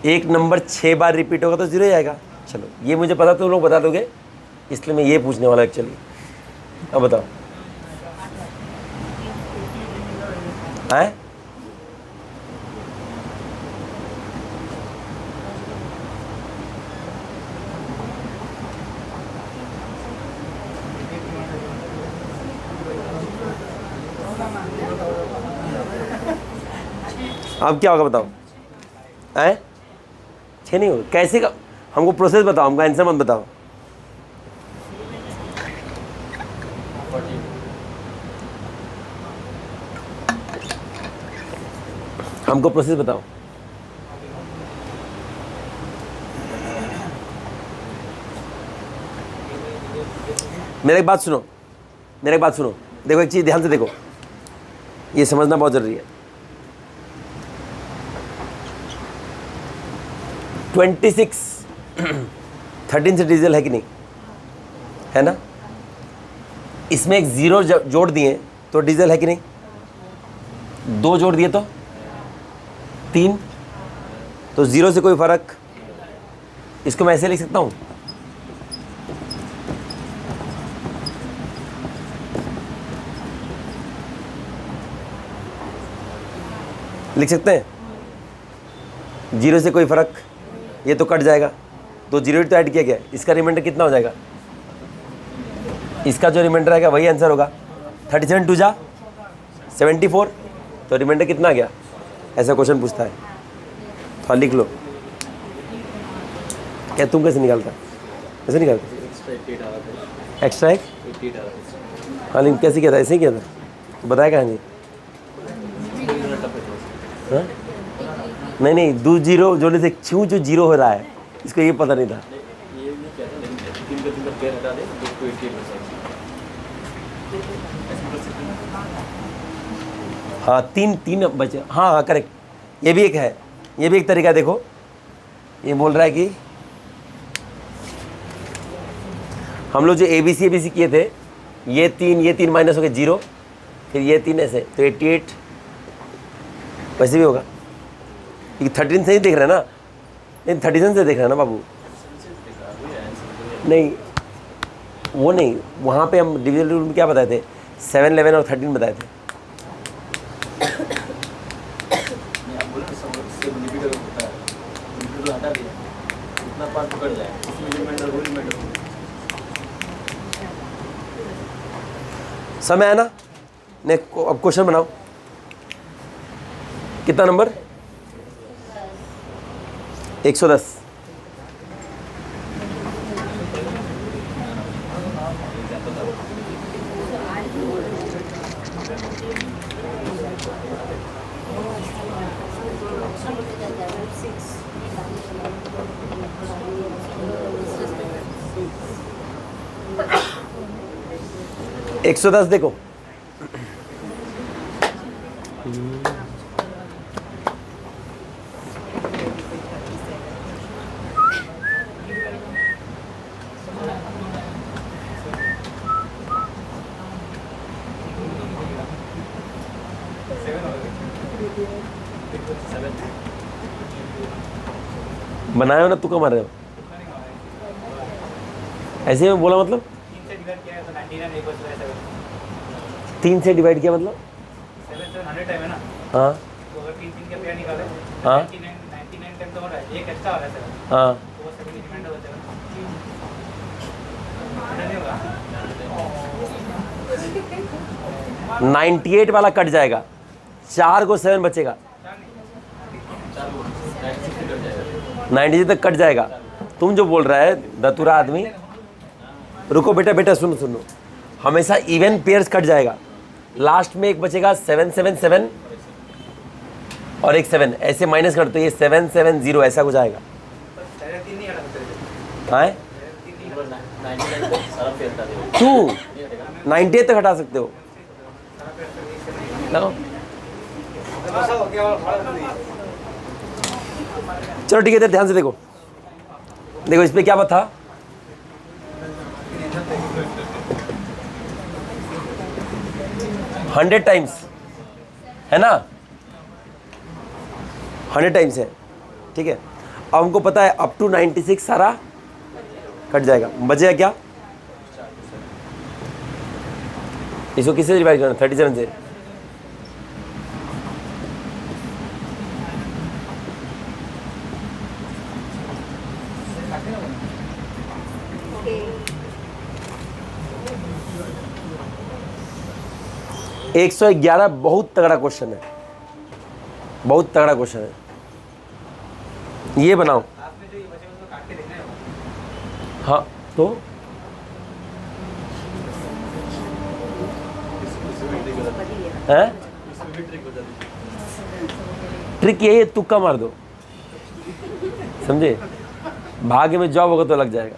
एक नंबर 6 बार रिपीट होगा तो 0 ही आएगा। चलो ये मुझे पता, तो लोग बता दोगे, इसलिए मैं ये पूछने वाला एक्चुअली। अब बताओ है? अब क्या होगा बताओ? हैं? 6 नहीं होगा, कैसे का? हमको प्रोसेस बताओ, हमको आंसर मत बताओ। हमको प्रोसेस बताओ। मेरे एक बात सुनो, मेरे एक बात सुनो, देखो एक चीज़ ध्यान से देखो, ये समझना बहुत जरूरी है। 26 13 से डिजिटल है कि नहीं, है ना? इसमें एक ज़ीरो जोड़ दिए तो डिजिटल है कि नहीं? 2 जोड़ दिए तो 3, तो ज़ीरो से कोई फ़र्क। इसको मैं ऐसे लिख सकता हूँ, लिख सकते हैं, जीरो से कोई फ़र्क, ये तो कट जाएगा, तो जीरो तो ऐड किया गया, इसका रिमाइंडर कितना हो जाएगा? इसका जो रिमाइंडर आएगा वही आंसर होगा। 37 2 जा 74, तो रिमाइंडर कितना आ गया? ऐसा क्वेश्चन पूछता है, तो लिख लो। क्या तुम कैसे निकालता? कैसे निकालता? एक्स्ट्रा 88 आ रहा था, एक्स्ट्रा एक 88 आ रहा था। हाँ, लेकिन कैसे किया था? ऐसे ही किया था, तो बताया कहाँ नहीं? हाँ? नहीं नहीं, 2 जीरो जोड़ने से क्यों जो जीरो हो रहा है, इसको ये पता नहीं था। ये नहीं कहता, लेकिन 3 का पेयर हटा दे तो 88 हो जाएगा। हाँ, 3 बचे, हाँ हाँ करेक्ट, ये भी एक है, ये भी एक तरीका है। देखो ये बोल रहा है कि हम लोग जो ABC किए थे, ये 3 माइनस हो गए 0, फिर ये 3 ऐसे, तो 88 वैसे भी होगा। ये 13 से ही देख रहे हैं ना, नहीं 37 से देख रहे हैं ना बाबू। नहीं वो नहीं, वहाँ पे हम डिविजन रूल में क्या बताए थे? 7 11 और 13 बताए थे। आप बोले तो सब इससे डिफिकल्ट होता है, डिफिकल्ट हटा दिया, इतना पार्ट पकड़ जाए, इसमें रिमाइंडर वो रिमाइंडर हो। समय है ना? नेक्स्ट अब क्वेश्चन बनाओ। कितना नंबर? 110। एक 110 देखो, बनाए हो ना, तुक्का मार रहे हो? ऐसे में बोला मतलब 3 से डिवाइड किया मतलब? 7 टाइम है ना, हाँ तो अगर 3 का पेयर निकाले, हाँ 99 टाइम तो हो रहा है, एक एक्स्ट्रा हो रहा है 7, हाँ, तो वो 7 रिमाइंडर हो जाएगा। नहीं होगा, 98 वाला कट जाएगा, 4 को 7 बचेगा, 96 तक कट जाएगा। तुम जो बोल रहा है दतुरा आदमी, रुको बेटा बेटा सुनो सुनो, हमेशा इवन पेयर्स कट जाएगा, लास्ट में एक बचेगा 7 7 7 और एक 7, ऐसे माइनस कर तो ये 7 7 0 ऐसा कुछ आएगा। पहले 3 नहीं हटा सकते, हाँ 99 सारा पेयर हटा दे, तू 98 तक हटा सकते हो। लगाओ। चलो ठीक है, इधर ध्यान से देखो, देखो इस पे क्या बात था? हंड्रेड टाइम्स है ना, 100 टाइम्स है, ठीक है। अब हमको पता है अप टू 96 सारा कट जाएगा, बचेगा क्या? इसको किससे डिवाइड करना? 37 से। Okay. 111 बहुत तगड़ा क्वेश्चन है, बहुत तगड़ा क्वेश्चन है। ये बनाओ। आपने जो ये बचे उसको काट के देखना है। हाँ तो है, ट्रिक यही है, तुक्का मार दो, समझे? भाग्य में जॉब होगा तो लग जाएगा।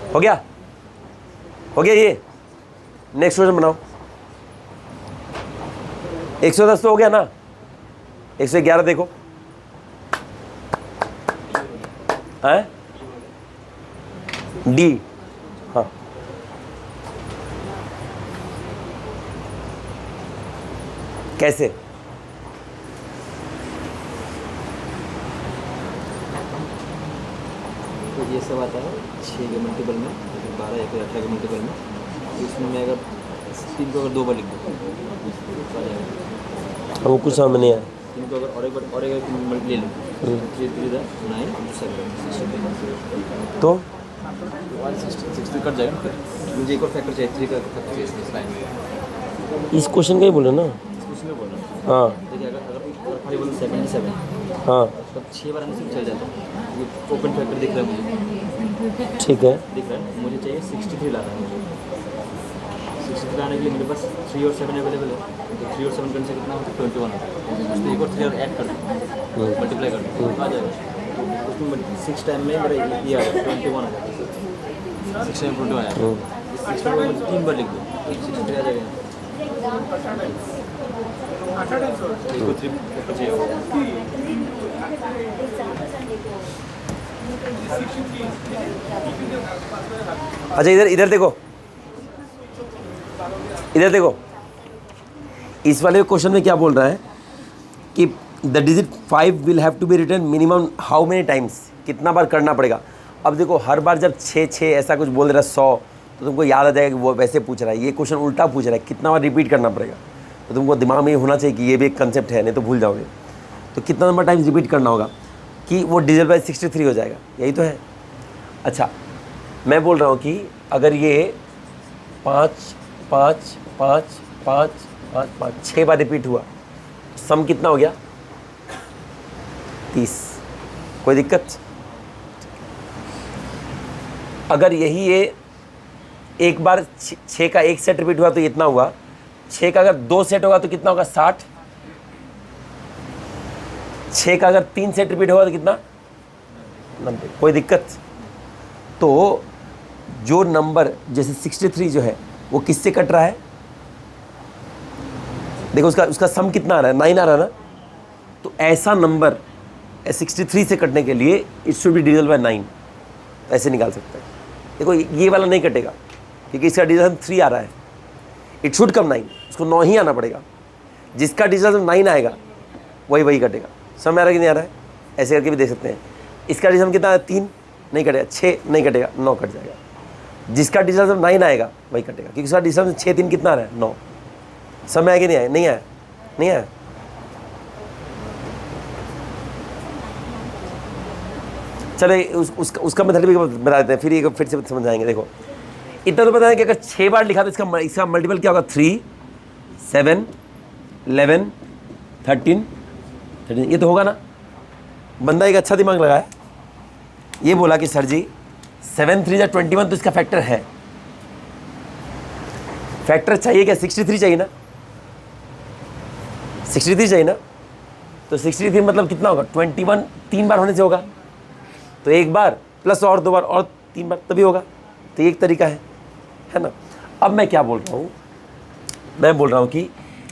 हो गया? हो गया ये? नेक्स्ट क्वेश्चन बनाओ। 110 तो हो गया ना? 111 देखो, है डी। हाँ, कैसे? तो ये सब आता है 6 के मल्टीपल में, 12 या फिर 18 के मल्टीपल में। इसमें मैं अगर 3 को अगर 2 बार लिख दूँ तो आ जाएगा। हमको कुछ समझ नहीं आया। 3 को अगर और एक बार ले लूँ 3 3 9 7 तो 160 कट जाएगा। फिर मुझे एक और फैक्टर चाहिए, 3 का फैक्टर चाहिए इस लाइन में। इस क्वेश्चन का ही बोले ना? उसमें बोल रहा हूँ। हाँ देखिए अगर खाली बोलूँ 77 हाँ, तब 6 बार आने से चल जाता है। ये ओपन फैक्टर दिख रहा है मुझे, ठीक है। दिख रहा है। मुझे चाहिए 63 लाना है मुझे। 63 लाने के लिए मेरे पास 3 और 7 अवेलेबल है। तो 3 और 7 करने से कितना होता है? 21 होता है। उसमें एक और 3 और ऐड कर दूँ, मल्टीप्लाई कर दूँ तो आ जाएगा। उसमें 6 टाइम में मेरा ये आ जाएगा 21 आ जाएगा। 6 टाइम 21 आ जाएगा। इस 6 टाइम में 3 बार लिख दूँ तो 63 आ जाएगा। एक और 3 फैक्टर चाहिए होगा। अच्छा इधर इधर देखो, इधर देखो, इस वाले क्वेश्चन में क्या बोल रहा है कि the digit 5 will have to be return minimum how many times, कितना बार करना पड़ेगा। अब देखो हर बार जब 6 ऐसा कुछ बोल रहा है 100, तो तुमको याद आ जाएगा कि वो वैसे पूछ रहा है। ये क्वेश्चन उल्टा पूछ रहा है, कितना बार रिपीट करना पड़ेगा। तो तुमको दिमाग में ये होना चाहिए कि ये भी एक कंसेप्ट है, नहीं तो भूल जाओगे। तो कितना नंबर टाइम्स रिपीट करना होगा कि वो डिजिट बाय 63 हो जाएगा, यही तो है। अच्छा मैं बोल रहा हूँ कि अगर ये 5 5 5 5 5 5 6 बार रिपीट हुआ, सम कितना हो गया? 30। कोई दिक्कत? अगर यही ये एक बार 6 का एक सेट रिपीट हुआ तो इतना हुआ। 6 का अगर 2 सेट होगा तो कितना होगा? 60। 6 का अगर 3 सेट रिपीट होगा तो कितना? 90। कोई दिक्कत? तो जो नंबर जैसे 63 जो है वो किससे कट रहा है? देखो उसका सम कितना आ रहा है? 9 आ रहा है ना। तो ऐसा नंबर 63 से कटने के लिए it should be divisible by 9, ऐसे निकाल सकते हैं। देखो ये वाला नहीं कटेगा क्योंकि इसका डिविजन 3 आ रहा है। इट शुड कम 9, उसको 9 ही आना पड़ेगा। जिसका डिविजन 9 आएगा वही कटेगा। समझ आ रहा है कि नहीं आ रहा है? ऐसे करके भी देख सकते हैं। इसका डिविजन कितना है? 3 नहीं कटेगा, 6 नहीं कटेगा, 9 कट जाएगा। जिसका डिविजन 9 आएगा वही कटेगा क्योंकि उसका डिविजन 6 3 कितना आ रहा है? 9। समझ आया कि नहीं आया? नहीं आया? नहीं आया? चले उसका मेथड भी बता देते हैं, फिर से समझाएंगे। देखो इतना तो पता है कि अगर 6 बार लिखा तो इसका मल्टीपल क्या होगा? 3 7 11 13 ये तो होगा ना। बंदा एक अच्छा दिमाग लगाया, ये बोला कि सर जी 7 3 जा 21 तो इसका फैक्टर है। फैक्टर चाहिए क्या? 63 चाहिए ना, 63 चाहिए ना। तो 63 मतलब कितना होगा? 21 3 बार होने से होगा, तो एक बार प्लस और 2 बार और 3 बार तभी होगा। तो ये एक तरीका है ना। अब मैं क्या बोल रहा हूँ? मैं बोल रहा हूँ कि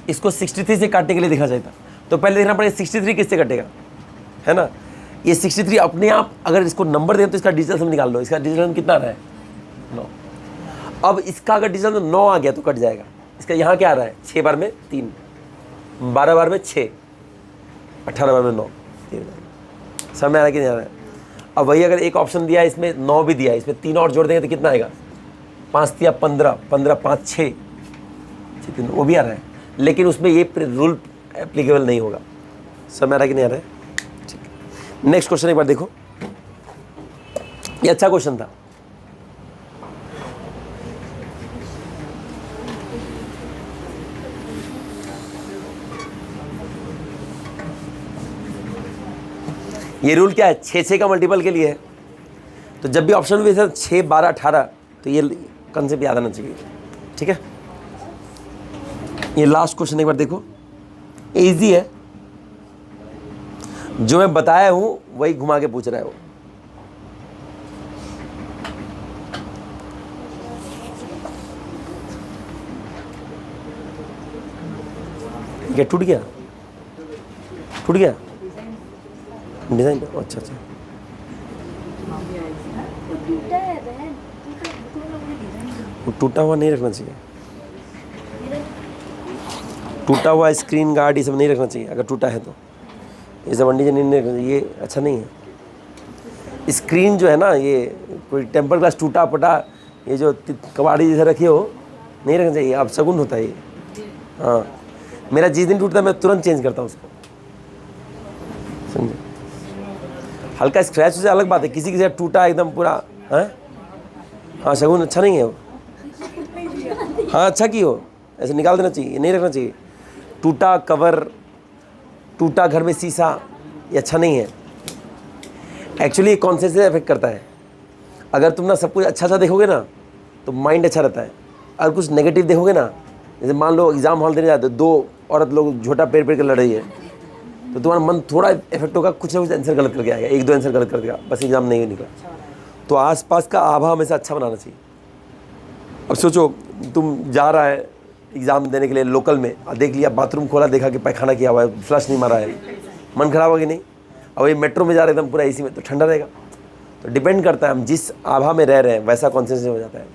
इसको 63 से काटने के लिए देखना चाहिए था। तो पहले देखना पड़ेगा 63 किससे कटेगा, है ना। ये 63 अपने आप अगर इसको नंबर दें तो इसका डिजिटल सम निकाल लो। इसका डिजिटल सम कितना आ रहा है? 9। अब इसका अगर डिजिटल सम 9 आ गया तो कट जाएगा। इसका यहाँ क्या आ रहा है? 6 बार में 3, 12 बार में 6, 18 बार में 9, 3 समझ आ रहा है कि नहीं आ रहा है? अब वही अगर एक ऑप्शन दिया है इसमें 9 भी दिया है, इसमें 3 और जोड़ देंगे तो कितना आएगा? 5 दिया 15, 15 5 6, वो भी आ रहा है। लेकिन उसमें ये रूल एप्लीकेबल नहीं होगा। सब में आ रहा है कि नहीं आ रहा है? ठीक, नेक्स्ट क्वेश्चन एक बार देखो, ये अच्छा क्वेश्चन था। ये रूल क्या है, 6 का मल्टीपल के लिए है। तो जब भी ऑप्शन में 6, 12, 18, तो ये कंसेप्ट याद आना चाहिए। ठीक है, ये लास्ट क्वेश्चन एक बार देखो, इजी है, जो मैं बताया हूं वही घुमा के पूछ रहा है वो। क्या टूट गया? टूट गया डिजाइन? अच्छा अच्छा, वो टूटा हुआ नहीं रखना चाहिए, टूटा हुआ स्क्रीन गार्ड ये सब नहीं रखना चाहिए। अगर टूटा है तो ये सब अंडी नहीं रखना चाहिए, ये अच्छा नहीं है। स्क्रीन जो है ना, ये कोई टेम्पर ग्लास टूटा पटा, ये जो कबाड़ी जैसे रखे हो, नहीं रखना चाहिए। अब शगुन होता है ये। हाँ, मेरा जिस दिन टूटता है मैं तुरंत चेंज करता हूँ उसको, समझे? हल्का स्क्रैच से अलग बात है, किसी की जगह टूटा एकदम पूरा, हाँ हाँ, शगुन अच्छा नहीं है वो। हाँ, अच्छा की हो, ऐसे निकाल देना चाहिए, नहीं रखना चाहिए। टूटा कवर, टूटा घर में शीशा, ये अच्छा नहीं है। एक्चुअली ये कॉन्सेप्ट से अफेक्ट करता है। अगर तुम ना सब कुछ अच्छा अच्छा देखोगे ना तो माइंड अच्छा रहता है। अगर कुछ नेगेटिव देखोगे ना, जैसे मान लो एग्जाम हॉल देने जाते हो, 2 औरत लोग झोटा पेड़ पेड़ कर लड़ रही है, तो तुम्हारा मन थोड़ा इफेक्ट होगा, कुछ ना कुछ आंसर गलत करके आएगा, 1-2 आंसर गलत कर देगा, बस एग्जाम नहीं निकला। तो आसपास का आभा हमेशा अच्छा बनाना चाहिए। अब सोचो तुम जा रहा है एग्ज़ाम देने के लिए लोकल में, और देख लिया बाथरूम खोला, देखा कि पैखाना किया हुआ है, फ्लश नहीं मारा है, मन खराब होगा कि नहीं? अब ये मेट्रो में जा रहे एकदम पूरा एसी में, तो ठंडा रहेगा। तो डिपेंड करता है हम जिस आभा में रह रहे हैं वैसा कॉन्सेंट्रेशन हो जाता है।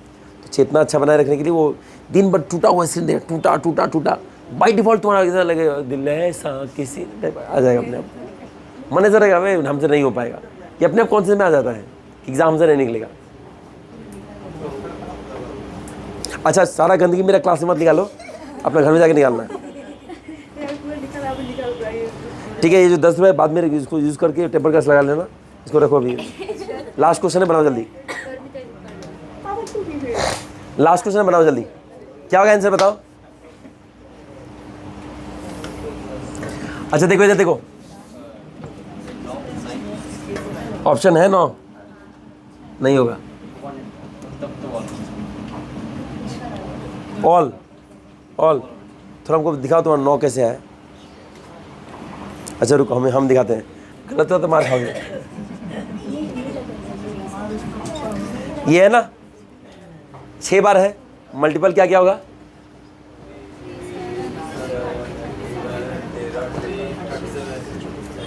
तो चेतना अच्छा बनाए रखने के लिए वो दिन भर टूटा हुआ सीन देगा, टूटा टूटा टूटा, बाई डिफ़ॉल्ट तुम्हारा ऐसा लगेगा, दिल ऐसा किसी आ जाएगा अपने आप, मन ऐसा रहेगा भाई हमसे नहीं हो पाएगा। ये अपने आप कॉन्सेंट्रेशन में आ जाता है कि एग्ज़ाम से नहीं निकलेगा। अच्छा, सारा गंदगी मेरा क्लास में मत निकालो, अपने घर में जाके निकालना है। ठीक है, ये जो 10 रुपये बाद में इसको यूज़ करके टेम्पर ग्लास लगा लेना, इसको रखो अभी। लास्ट क्वेश्चन है, बनाओ जल्दी। लास्ट क्वेश्चन है, बनाओ जल्दी। क्या होगा आंसर बताओ? अच्छा देखो इधर देखो, ऑप्शन है 9, नहीं होगा। ऑल थोड़ा हमको दिखाओ तुम्हारा 9 कैसे है। अच्छा रुको, हम दिखाते हैं, गलत हो तो मार खाओगे। ये है ना, 6 बार है, मल्टीपल क्या क्या होगा?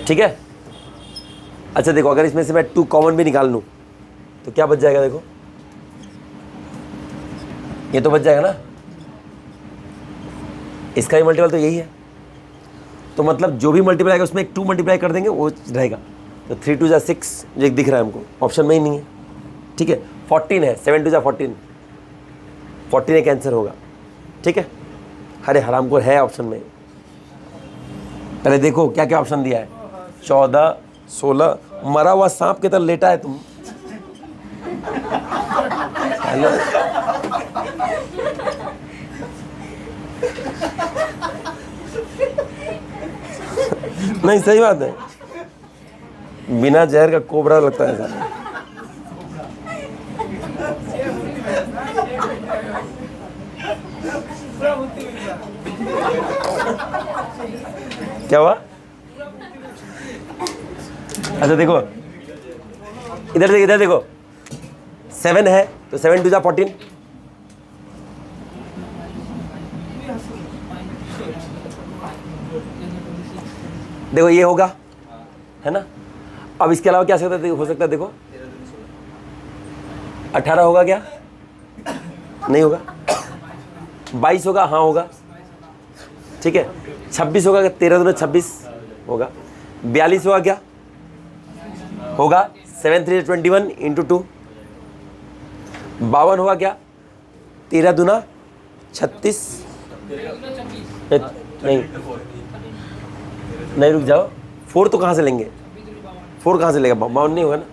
ठीक है। अच्छा देखो, अगर इसमें से मैं 2 कॉमन भी निकाल लूं तो क्या बच जाएगा? देखो ये तो बच जाएगा ना, इसका भी मल्टीपल तो यही है। तो मतलब जो भी मल्टीप्लाई आएगा उसमें एक 2 मल्टीप्लाई कर देंगे, वो रहेगा। तो 3 2 6 जो दिख रहा है हमको, ऑप्शन में ही नहीं है। ठीक है, 14 है, 7 2 14, 14 एक आंसर होगा। ठीक है, अरे हराम को है ऑप्शन में। पहले देखो क्या क्या ऑप्शन दिया है, 14 16, मरा हुआ सांप के तरह लेटा है तुम। हेलो, नहीं सही बात है, बिना जहर का कोबरा लगता है ऐसा। क्या हुआ? अच्छा देखो इधर देखो, 7 है तो 7 2 14, देखो ये होगा, है ना। अब इसके अलावा क्या हो सकता है? देखो 18 होगा क्या? नहीं होगा। 22 होगा? हाँ होगा। ठीक है, 26 होगा क्या? 13 2 26 होगा। 42 होगा क्या? होगा। 7 3 21 इंटू 2। 52 होगा क्या? 13 2 36 नहीं, नहीं रुक जाओ, 4 तो कहाँ से लेंगे, 4 कहाँ से लेगा, 52 नहीं होगा ना,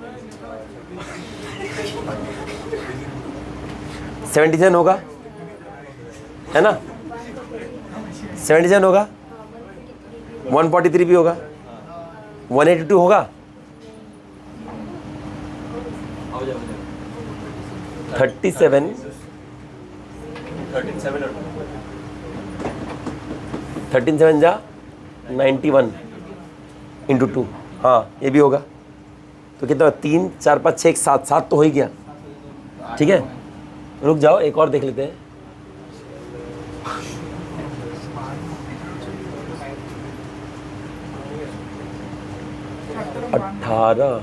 77 होगा, है ना, 77 होगा, 143 भी होगा, 182 होगा, हो जाए 37 13 जा 91 इंटू 2, हाँ ये भी होगा। तो कितना 3 4 5 6 7 7 तो हो ही गया। ठीक है, रुक जाओ एक और देख लेते हैं। अट्ठारह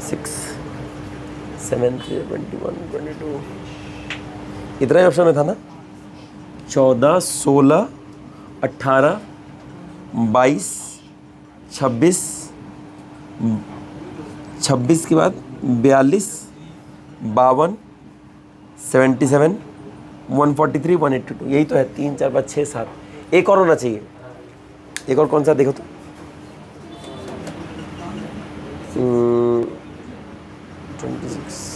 6 7 21 22 इतना ही ऑप्शन में था ना, 14 16 18 22 26 26 के बाद 42 52 77 143 182, यही तो है। 3 4 5 6 7, एक और होना चाहिए। एक और कौन सा देखो तो, 26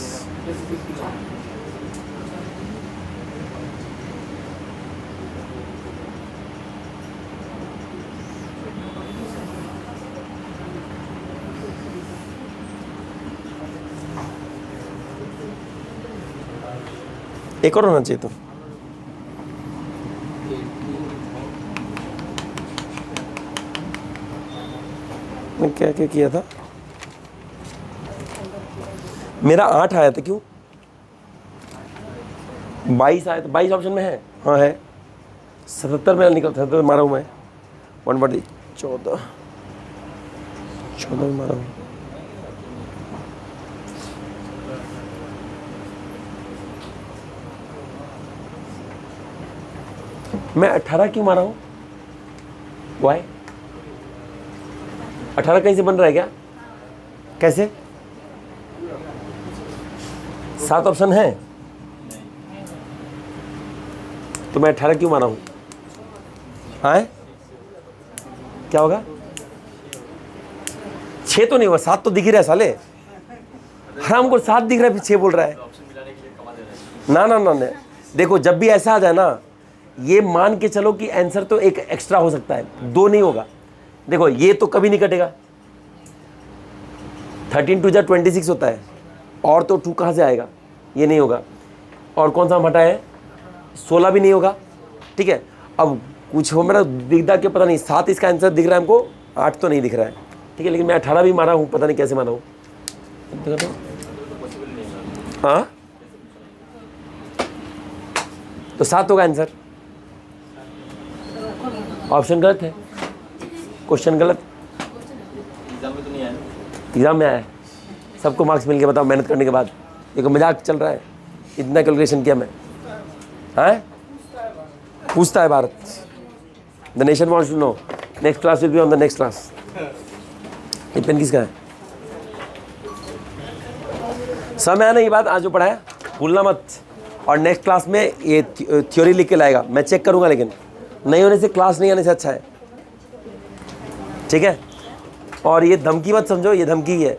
एक और होना चाहिए। तो मैं क्या क्या किया था, मेरा 8 आया था, क्यों 22 आया था, 22 ऑप्शन में है, हाँ है। 77 मेरा निकल, 77 मारा हूँ मैं, 1 14 में मारा हूँ। मैं 18 क्यों मारा हूँ, वाई 18 कहीं से बन रहा है क्या, कैसे 7 ऑप्शन है, तो मैं 18 क्यों मारा हूँ, हाँ क्या होगा 6 तो नहीं होगा, 7 तो दिख ही रहा है साले, हराम को 7 दिख रहा है, फिर 6 बोल रहा है। ना ना ना ना, देखो जब भी ऐसा आ जाए ना, ये मान के चलो कि आंसर तो एक एक्स्ट्रा हो सकता है, 2 नहीं होगा। देखो ये तो कभी नहीं कटेगा, 13 2 जा 26 होता है, और तो 2 कहाँ से आएगा, ये नहीं होगा। और कौन सा हम हटाए, 16 भी नहीं होगा। ठीक है, अब कुछ हो मेरा दिखता कि पता नहीं, 7 इसका आंसर दिख रहा है हमको, 8 तो नहीं दिख रहा है। ठीक है, लेकिन मैं 18 भी मारा हूँ, पता नहीं कैसे मारा हूँ। हाँ तो 7 होगा आंसर, ऑप्शन गलत है, क्वेश्चन गलत। एग्जाम में तो नहीं आया, एग्जाम में आया है, सबको मार्क्स मिल गए, बताओ मेहनत करने के बाद। देखो मजाक चल रहा है, इतना कैलकुलेशन किया मैं, हाँ पूछता है Bharat, the nation wants to know, next class will be on the next class. ये पेन किसका है, समय है ना, ये बात आज जो पढ़ाया भूलना मत। और नेक्स्ट क्लास में ये थ्योरी लिख के लाएगा, मैं चेक करूंगा, लेकिन नहीं होने से क्लास नहीं आने से अच्छा है। ठीक है, और ये धमकी मत समझो, ये धमकी है,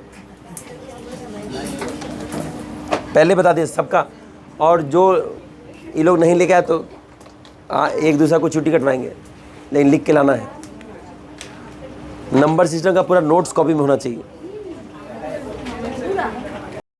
पहले बता दिया सबका। और जो ये लोग नहीं लेके आए तो एक दूसरा को छुट्टी कटवाएंगे, लेकिन लिख के लाना है। नंबर सिस्टम का पूरा नोट्स कॉपी में होना चाहिए।